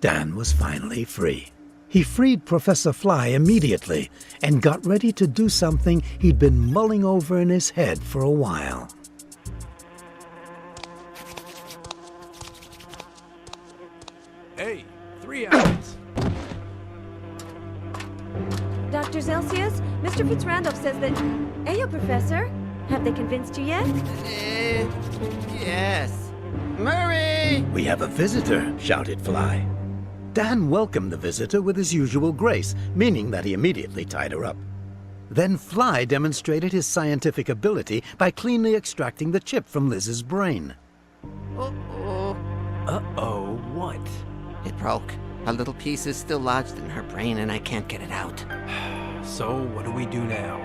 Dan was finally free. He freed Professor Fly immediately and got ready to do something he'd been mulling over in his head for a while. Hey, Three Eyes! Dr. Celsius, Mr. Fitzrandolph says that... Ayo, Professor. Have they convinced you yet? Yes. Murray! We have a visitor, shouted Fly. Dan welcomed the visitor with his usual grace, meaning that he immediately tied her up. Then Fly demonstrated his scientific ability by cleanly extracting the chip from Liz's brain. Uh-oh. Uh-oh, what? It broke. A little piece is still lodged in her brain and I can't get it out. So, what do we do now?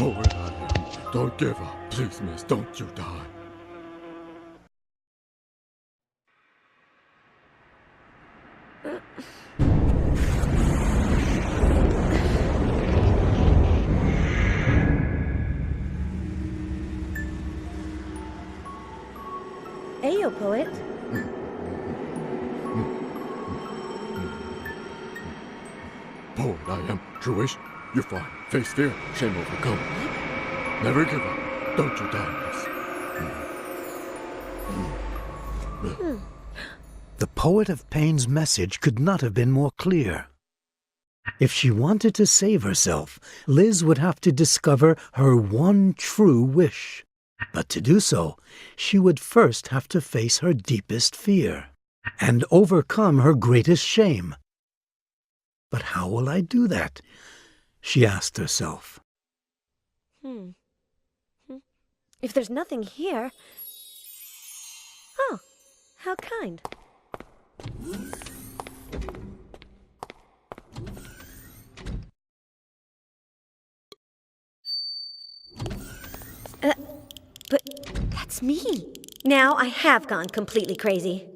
Lord, I am. Don't give up. Please, miss, don't you die. Ayo, poet. Poet I am. Truish, you fly. Face fear. Shame overcome. Never give up. Don't you die, miss. The poet of pain's message could not have been more clear. If she wanted to save herself, Liz would have to discover her one true wish. But to do so, she would first have to face her deepest fear and overcome her greatest shame. But how will I do that? She asked herself. If there's nothing here... Oh, how kind. But that's me. Now I have gone completely crazy.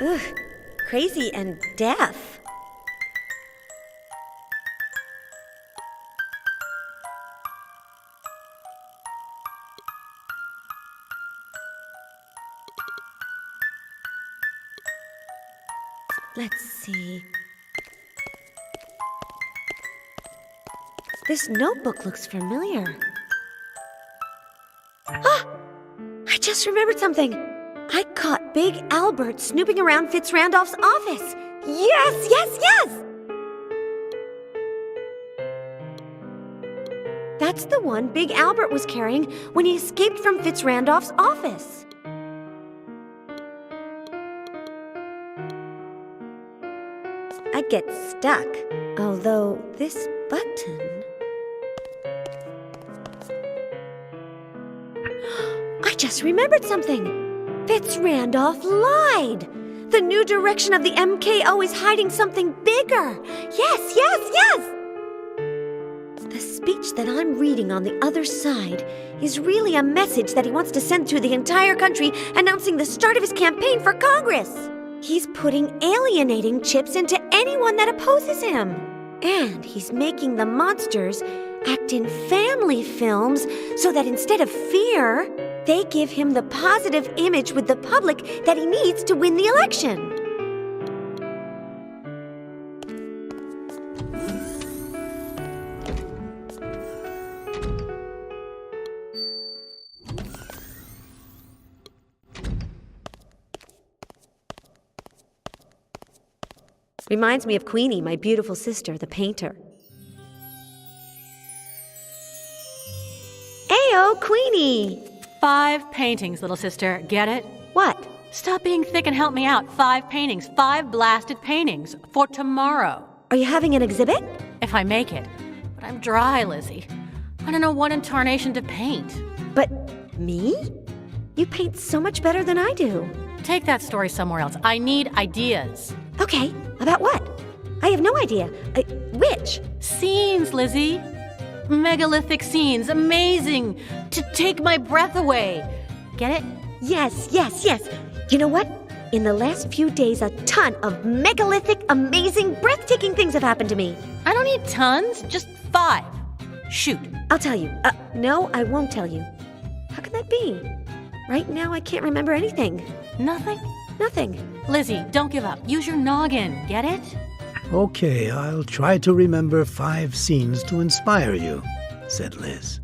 Ugh, crazy and deaf. Let's see. This notebook looks familiar. Ah! I just remembered something. I caught Big Albert snooping around Fitzrandolph's office. Yes, yes, yes! That's the one Big Albert was carrying when he escaped from Fitzrandolph's office. I'd get stuck, although this button... I just remembered something. Fitzrandolph lied. The new direction of the MKO is hiding something bigger. Yes, yes, yes! The speech that I'm reading on the other side is really a message that he wants to send to the entire country announcing the start of his campaign for Congress. He's putting alienating chips into anyone that opposes him. And he's making the monsters act in family films so that instead of fear, they give him the positive image with the public that he needs to win the election. Reminds me of Queenie, my beautiful sister, the painter. Ayo, Queenie! 5 paintings, little sister. Get it? What? Stop being thick and help me out. 5 paintings. 5 blasted paintings. For tomorrow. Are you having an exhibit? If I make it. But I'm dry, Lizzie. I don't know what in tarnation to paint. But me? You paint so much better than I do. Take that story somewhere else. I need ideas. Okay, about what? I have no idea. Which? Scenes, Lizzie. Megalithic scenes. Amazing. To take my breath away. Get it? Yes, yes, yes. You know what? In the last few days, a ton of megalithic, amazing, breathtaking things have happened to me. I don't need tons. Just 5. Shoot. I'll tell you. No, I won't tell you. How can that be? Right now, I can't remember anything. Nothing? Nothing. Lizzie, don't give up. Use your noggin. Get it? Okay, I'll try to remember 5 scenes to inspire you, said Liz.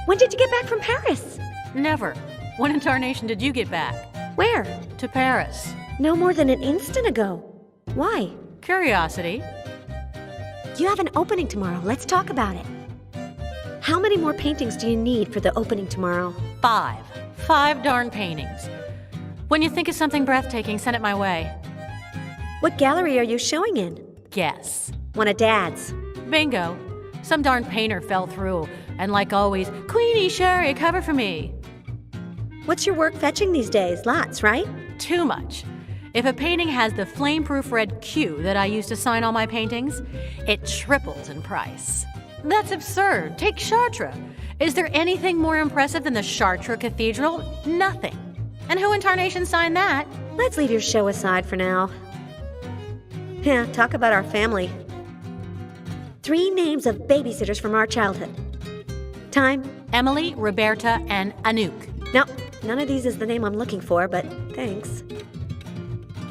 When did you get back from Paris? Never. When in tarnation did you get back? Where? To Paris. No more than an instant ago. Why? Curiosity. You have an opening tomorrow. Let's talk about it. How many more paintings do you need for the opening tomorrow? 5. 5 darn paintings. When you think of something breathtaking, send it my way. What gallery are you showing in? Guess. One of Dad's. Bingo. Some darn painter fell through. And like always, Queenie, Sherry, cover for me. What's your work fetching these days? Lots, right? Too much. If a painting has the flame-proof red Q that I use to sign all my paintings, it triples in price. That's absurd. Take Chartres. Is there anything more impressive than the Chartres Cathedral? Nothing. And who in tarnation signed that? Let's leave your show aside for now. Yeah, talk about our family. 3 names of babysitters from our childhood. Time? Emily, Roberta, and Anouk. No, none of these is the name I'm looking for, but thanks.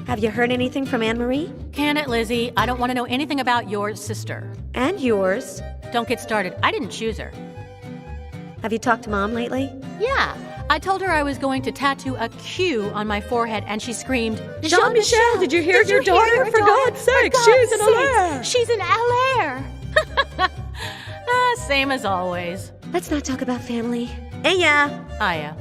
Have you heard anything from Anne-Marie? Can it, Lizzie? I don't want to know anything about your sister. And yours. Don't get started. I didn't choose her. Have you talked to Mom lately? Yeah. I told her I was going to tattoo a Q on my forehead, and she screamed, Jean-Michel, did you hear your daughter? For God's sake, she's an LR. She's an LR. Same as always. Let's not talk about family. Aya. Aya.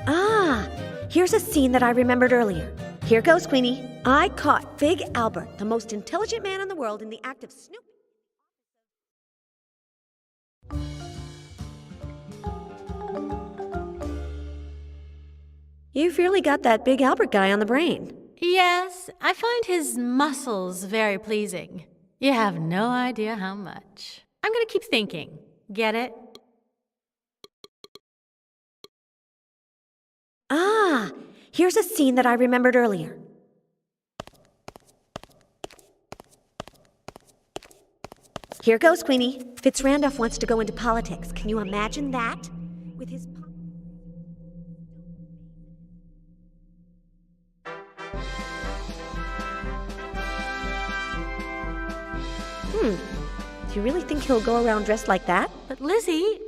Ah, here's a scene that I remembered earlier. Here goes, Queenie. I caught Big Albert, the most intelligent man in the world, in the act of snooping. You've really got that Big Albert guy on the brain. Yes, I find his muscles very pleasing. You have no idea how much. I'm going to keep thinking. Get it? Here's a scene that I remembered earlier. Here goes, Queenie. Fitz Randolph wants to go into politics. Can you imagine that? With his... Do you really think he'll go around dressed like that? But Lizzie,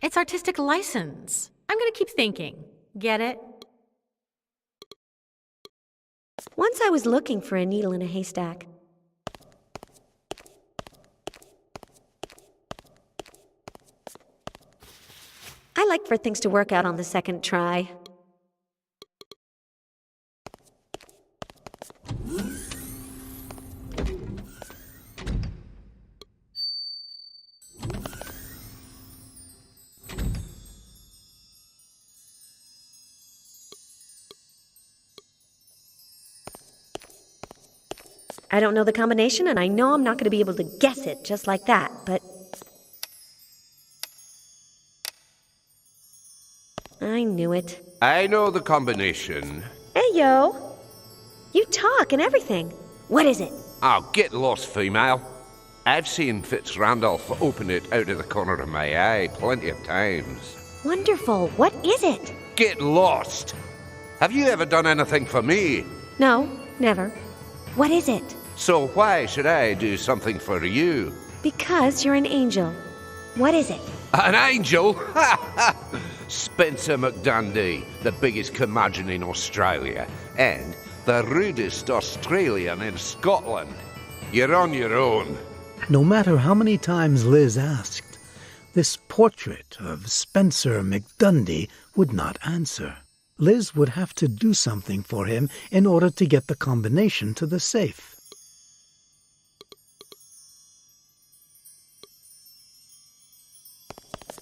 it's artistic license. I'm gonna keep thinking. Get it? Once I was looking for a needle in a haystack. I like for things to work out on the second try. I don't know the combination, and I know I'm not going to be able to guess it just like that, but... I knew it. I know the combination. Hey, yo! You talk and everything. What is it? Oh, get lost, female. I've seen Fitz Randolph open it out of the corner of my eye plenty of times. Wonderful. What is it? Get lost! Have you ever done anything for me? No, never. What is it? So why should I do something for you? Because you're an angel. What is it? An angel? Spencer McDundy, the biggest curmudgeon in Australia, and the rudest Australian in Scotland. You're on your own. No matter how many times Liz asked, this portrait of Spencer McDundy would not answer. Liz would have to do something for him in order to get the combination to the safe.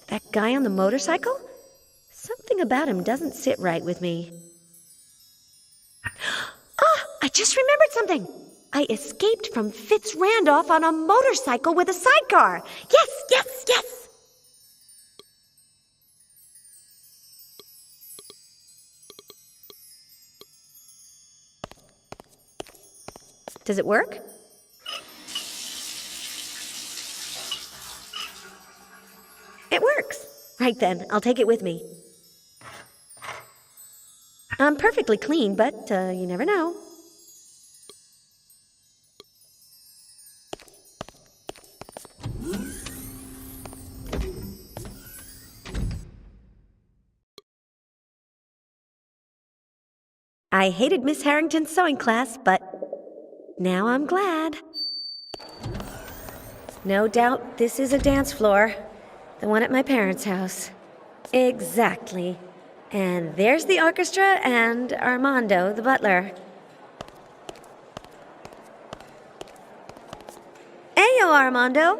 That guy on the motorcycle? Something about him doesn't sit right with me. Ah! I just remembered something! I escaped from Fitz Randolph on a motorcycle with a sidecar! Yes, yes, yes! Does it work? It works. Right then, I'll take it with me. I'm perfectly clean, but you never know. I hated Miss Harrington's sewing class, but now I'm glad. No doubt this is a dance floor. The one at my parents' house. Exactly. And there's the orchestra and Armando, the butler. Heyo, Armando.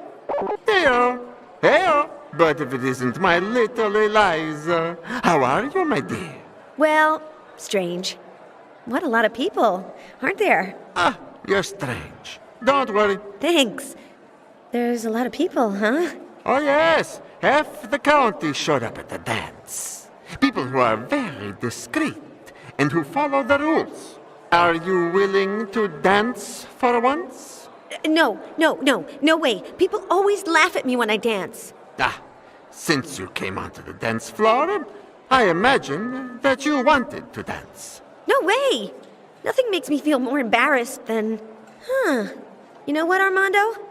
Heyo. Heyo. But if it isn't my little Eliza. How are you, my dear? Well, strange. What a lot of people, aren't there? Ah, you're strange. Don't worry. Thanks. There's a lot of people, huh? Oh, yes. Half the county showed up at the dance. People who are very discreet and who follow the rules. Are you willing to dance for once? No way. People always laugh at me when I dance. Ah, since you came onto the dance floor, I imagine that you wanted to dance. No way. Nothing makes me feel more embarrassed than... You know what, Armando?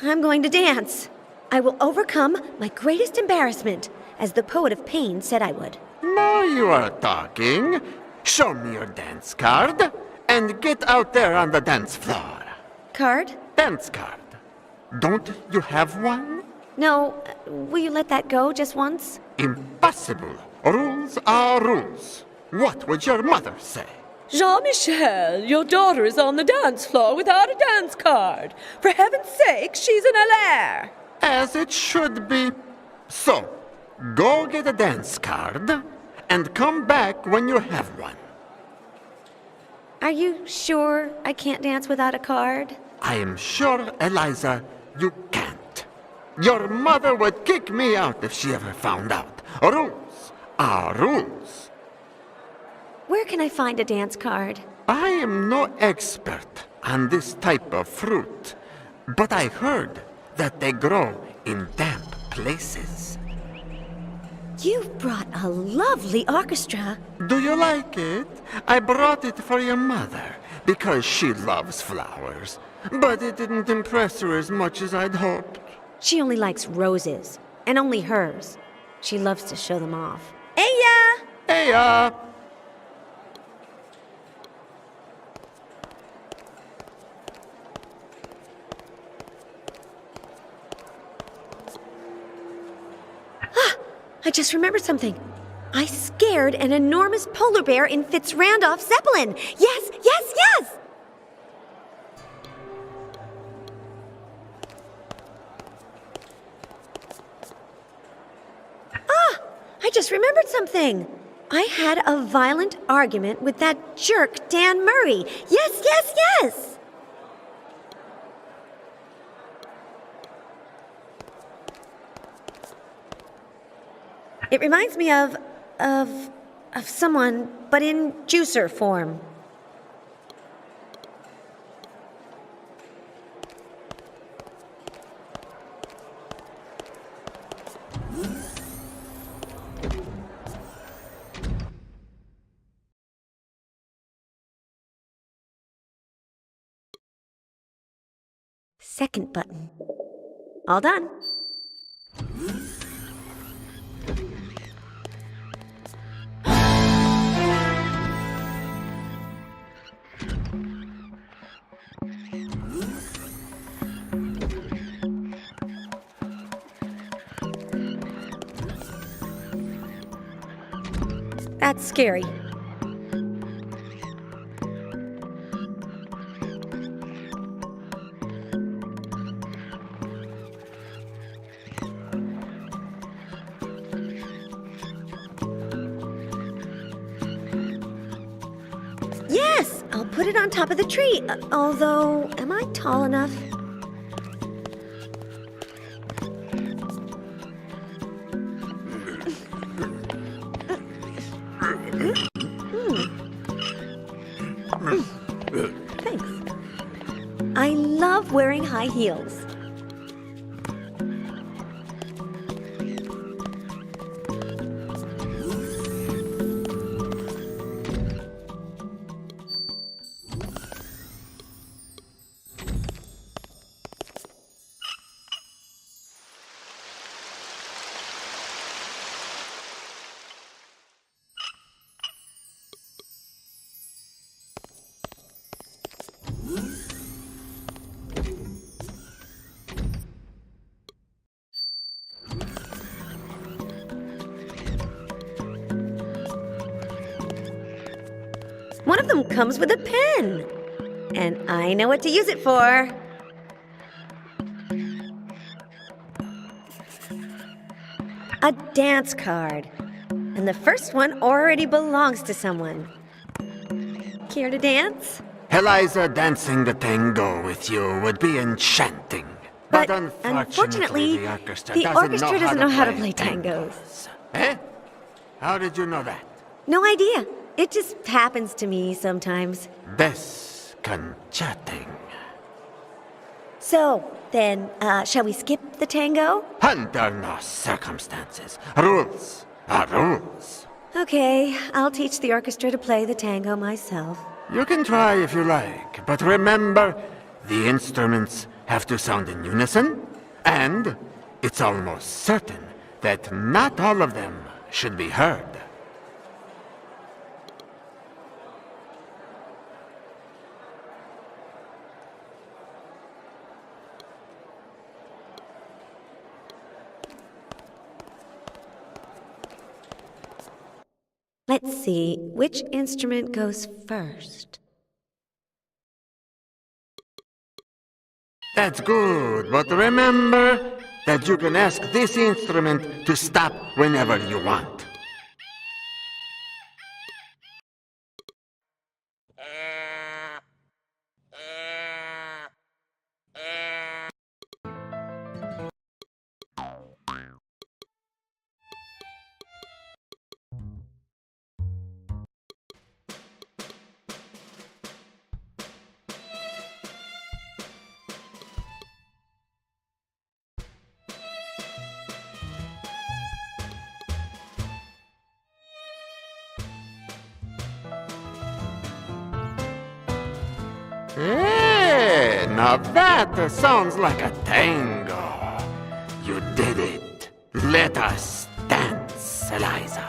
I'm going to dance. I will overcome my greatest embarrassment, as the poet of pain said I would. Now you are talking. Show me your dance card, and get out there on the dance floor. Card? Dance card. Don't you have one? No. Will you let that go just once? Impossible. Rules are rules. What would your mother say? Jean-Michel, your daughter is on the dance floor without a dance card. For heaven's sake, she's in a lair. As it should be. So, go get a dance card, and come back when you have one. Are you sure I can't dance without a card? I am sure, Eliza, you can't. Your mother would kick me out if she ever found out. Rules are rules. Where can I find a dance card? I am no expert on this type of fruit, but I heard that they grow in damp places. You've brought a lovely orchestra. Do you like it? I brought it for your mother because she loves flowers, but it didn't impress her as much as I'd hoped. She only likes roses, and only hers. She loves to show them off. Eya! Hey, I just remembered something. I scared an enormous polar bear in Fitzrandolph Zeppelin. Yes, yes, yes! I just remembered something. I had a violent argument with that jerk Dan Murray. Yes, yes, yes! It reminds me of someone, but in juicer form. Second button. All done. That's scary. Yes, I'll put it on top of the tree. Although, am I tall enough? Thanks. I love wearing high heels. One of them comes with a pen, and I know what to use it for. A dance card, and the first one already belongs to someone. Care to dance? Eliza, dancing the tango with you would be enchanting. But unfortunately, the orchestra doesn't know how to play tangos. Eh? How did you know that? No idea. It just happens to me sometimes. Bez Komentarza. So, then, shall we skip the tango? Under no circumstances. Rules are rules. Okay, I'll teach the orchestra to play the tango myself. You can try if you like, but remember, the instruments have to sound in unison, and it's almost certain that not all of them should be heard. Let's see, which instrument goes first? That's good, but remember that you can ask this instrument to stop whenever you want. Hey, now that sounds like a tango. You did it. Let us dance, Eliza.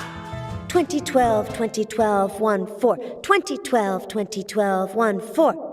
2012, 2012, 1-4. 2012, 2012, 1-4.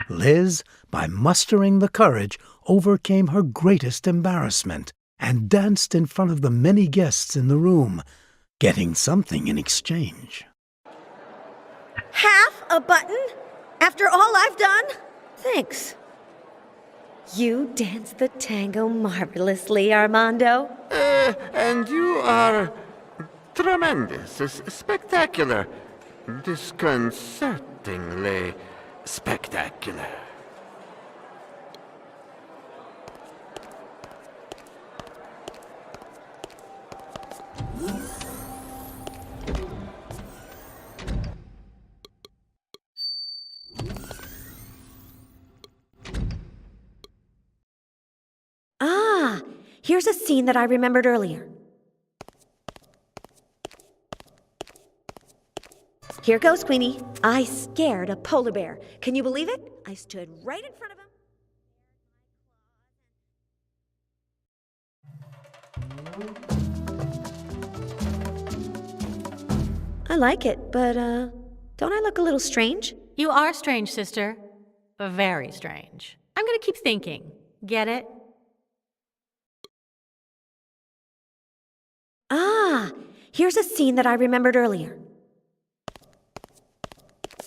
Liz, by mustering the courage, overcame her greatest embarrassment and danced in front of the many guests in the room, getting something in exchange. Half a button? After all I've done? Thanks. You danced the tango marvelously, Armando. And you are tremendous, spectacular, disconcertingly spectacular. Ah, here's a scene that I remembered earlier. Here goes, Queenie. I scared a polar bear. Can you believe it? I stood right in front of him. I like it, but, don't I look a little strange? You are strange, sister. Very strange. I'm gonna keep thinking. Get it? Ah, here's a scene that I remembered earlier.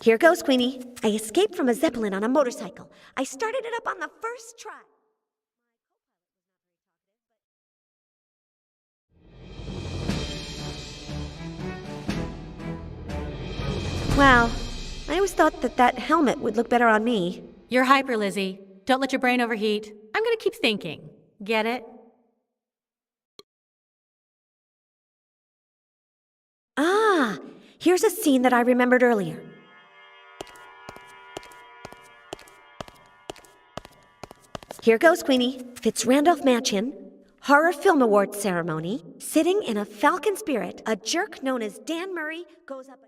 Here goes, Queenie. I escaped from a Zeppelin on a motorcycle. I started it up on the first try. Wow, I always thought that helmet would look better on me. You're hyper, Lizzie. Don't let your brain overheat. I'm gonna keep thinking. Get it? Ah, here's a scene that I remembered earlier. Here goes, Queenie. Fitz Randolph Machin, Horror Film Awards ceremony, sitting in a falcon spirit. A jerk known as Dan Murray goes up.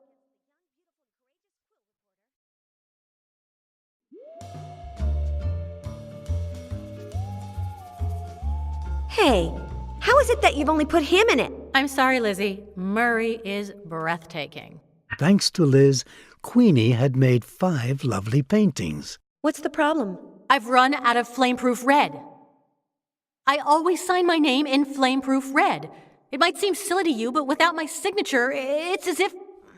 Hey, how is it that you've only put him in it? I'm sorry, Lizzie. Murray is breathtaking. Thanks to Liz, Queenie had made 5 lovely paintings. What's the problem? I've run out of flameproof red. I always sign my name in flameproof red. It might seem silly to you, but without my signature, it's as if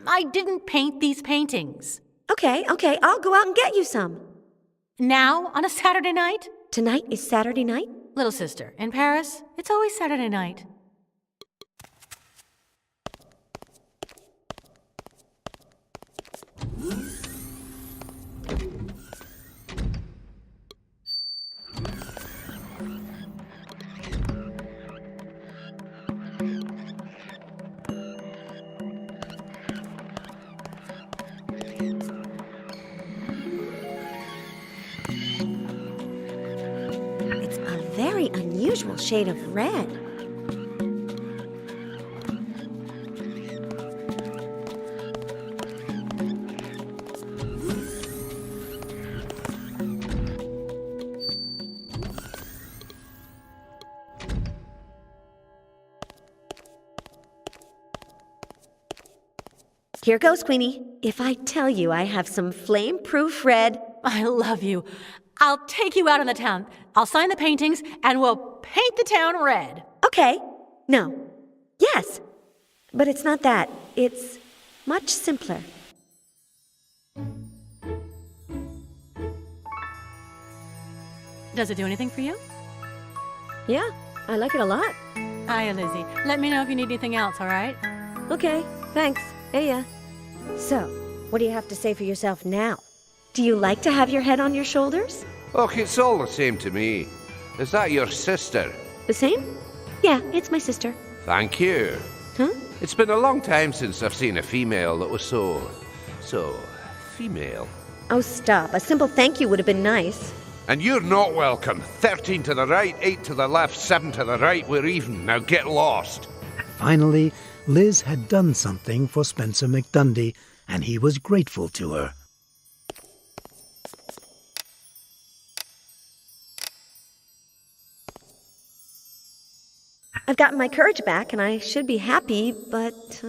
I didn't paint these paintings. Okay, I'll go out and get you some. Now, on a Saturday night? Tonight is Saturday night? Little sister, in Paris, it's always Saturday night. Very unusual shade of red. Here goes, Queenie. If I tell you I have some flame-proof red... I love you. I'll take you out in the town. I'll sign the paintings, and we'll paint the town red. Okay. No. Yes. But it's not that. It's much simpler. Does it do anything for you? Yeah, I like it a lot. Hiya, Lizzie. Let me know if you need anything else, all right? Okay, thanks. Hey, ya. So, what do you have to say for yourself now? Do you like to have your head on your shoulders? Look, it's all the same to me. Is that your sister? The same? Yeah, it's my sister. Thank you. Huh? It's been a long time since I've seen a female that was so female. Oh, stop. A simple thank you would have been nice. And you're not welcome. 13 to the right, 8 to the left, 7 to the right. We're even. Now get lost. Finally, Liz had done something for Spencer McDundy, and he was grateful to her. I've gotten my courage back, and I should be happy, but...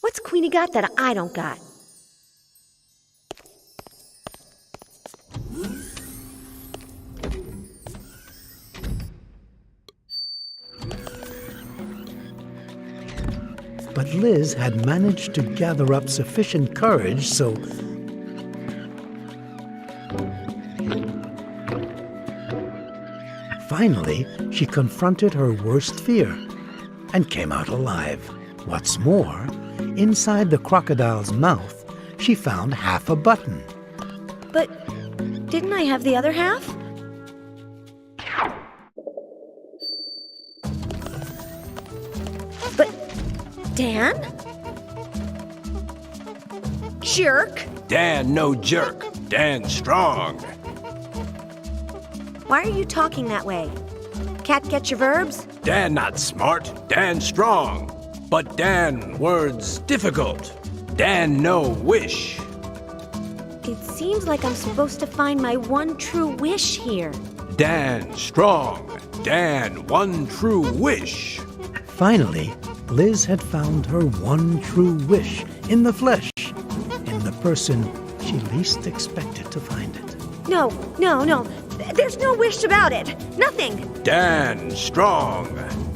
what's Queenie got that I don't got? But Liz had managed to gather up sufficient courage, so... Finally, she confronted her worst fear and came out alive. What's more, inside the crocodile's mouth, she found half a button. But didn't I have the other half? But Dan? Jerk! Dan, no jerk. Dan strong. Why are you talking that way? Cat get your verbs? Dan not smart. Dan strong. But Dan words difficult. Dan no wish. It seems like I'm supposed to find my one true wish here. Dan strong. Dan one true wish. Finally, Liz had found her one true wish in the flesh, in the person she least expected to find it. No. There's no wish about it. Nothing. Dan strong.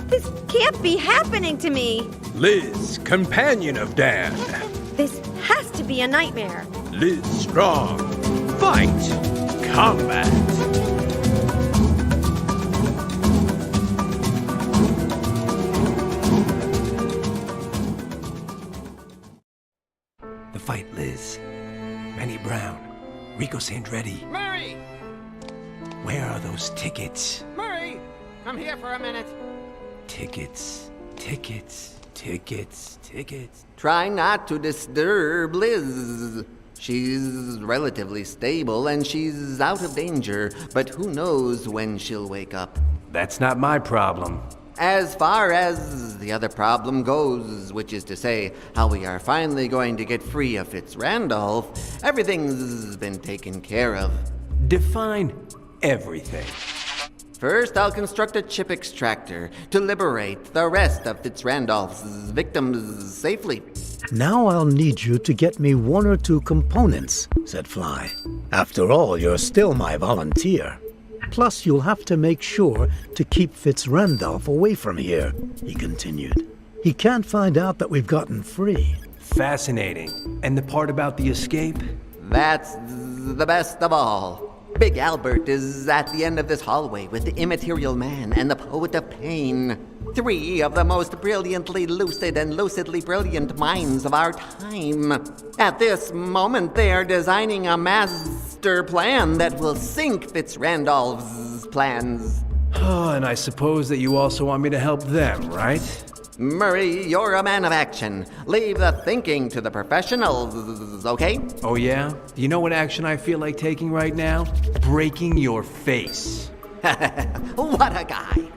This can't be happening to me. Liz, companion of Dan. This has to be a nightmare. Liz strong. Fight. Combat. The fight, Liz. Manny Brown. Rico Sandretti. Murray! Where are those tickets? Murray! Come here for a minute. Tickets. Try not to disturb Liz. She's relatively stable and she's out of danger, but who knows when she'll wake up. That's not my problem. As far as the other problem goes, which is to say, how we are finally going to get free of Fitzrandolph, everything's been taken care of. Define everything. First, I'll construct a chip extractor to liberate the rest of Fitzrandolph's victims safely. Now I'll need you to get me 1 or 2 components, said Fly. After all, you're still my volunteer. Plus, you'll have to make sure to keep Fitzrandolph away from here, he continued. He can't find out that we've gotten free. Fascinating. And the part about the escape? That's the best of all. Big Albert is at the end of this hallway with the immaterial man and the poet of pain. 3 of the most brilliantly lucid and lucidly brilliant minds of our time. At this moment, they are designing a master plan that will sink Fitzrandolph's plans. Oh, and I suppose that you also want me to help them, right? Murray, you're a man of action. Leave the thinking to the professionals, okay? Oh yeah? You know what action I feel like taking right now? Breaking your face. What a guy.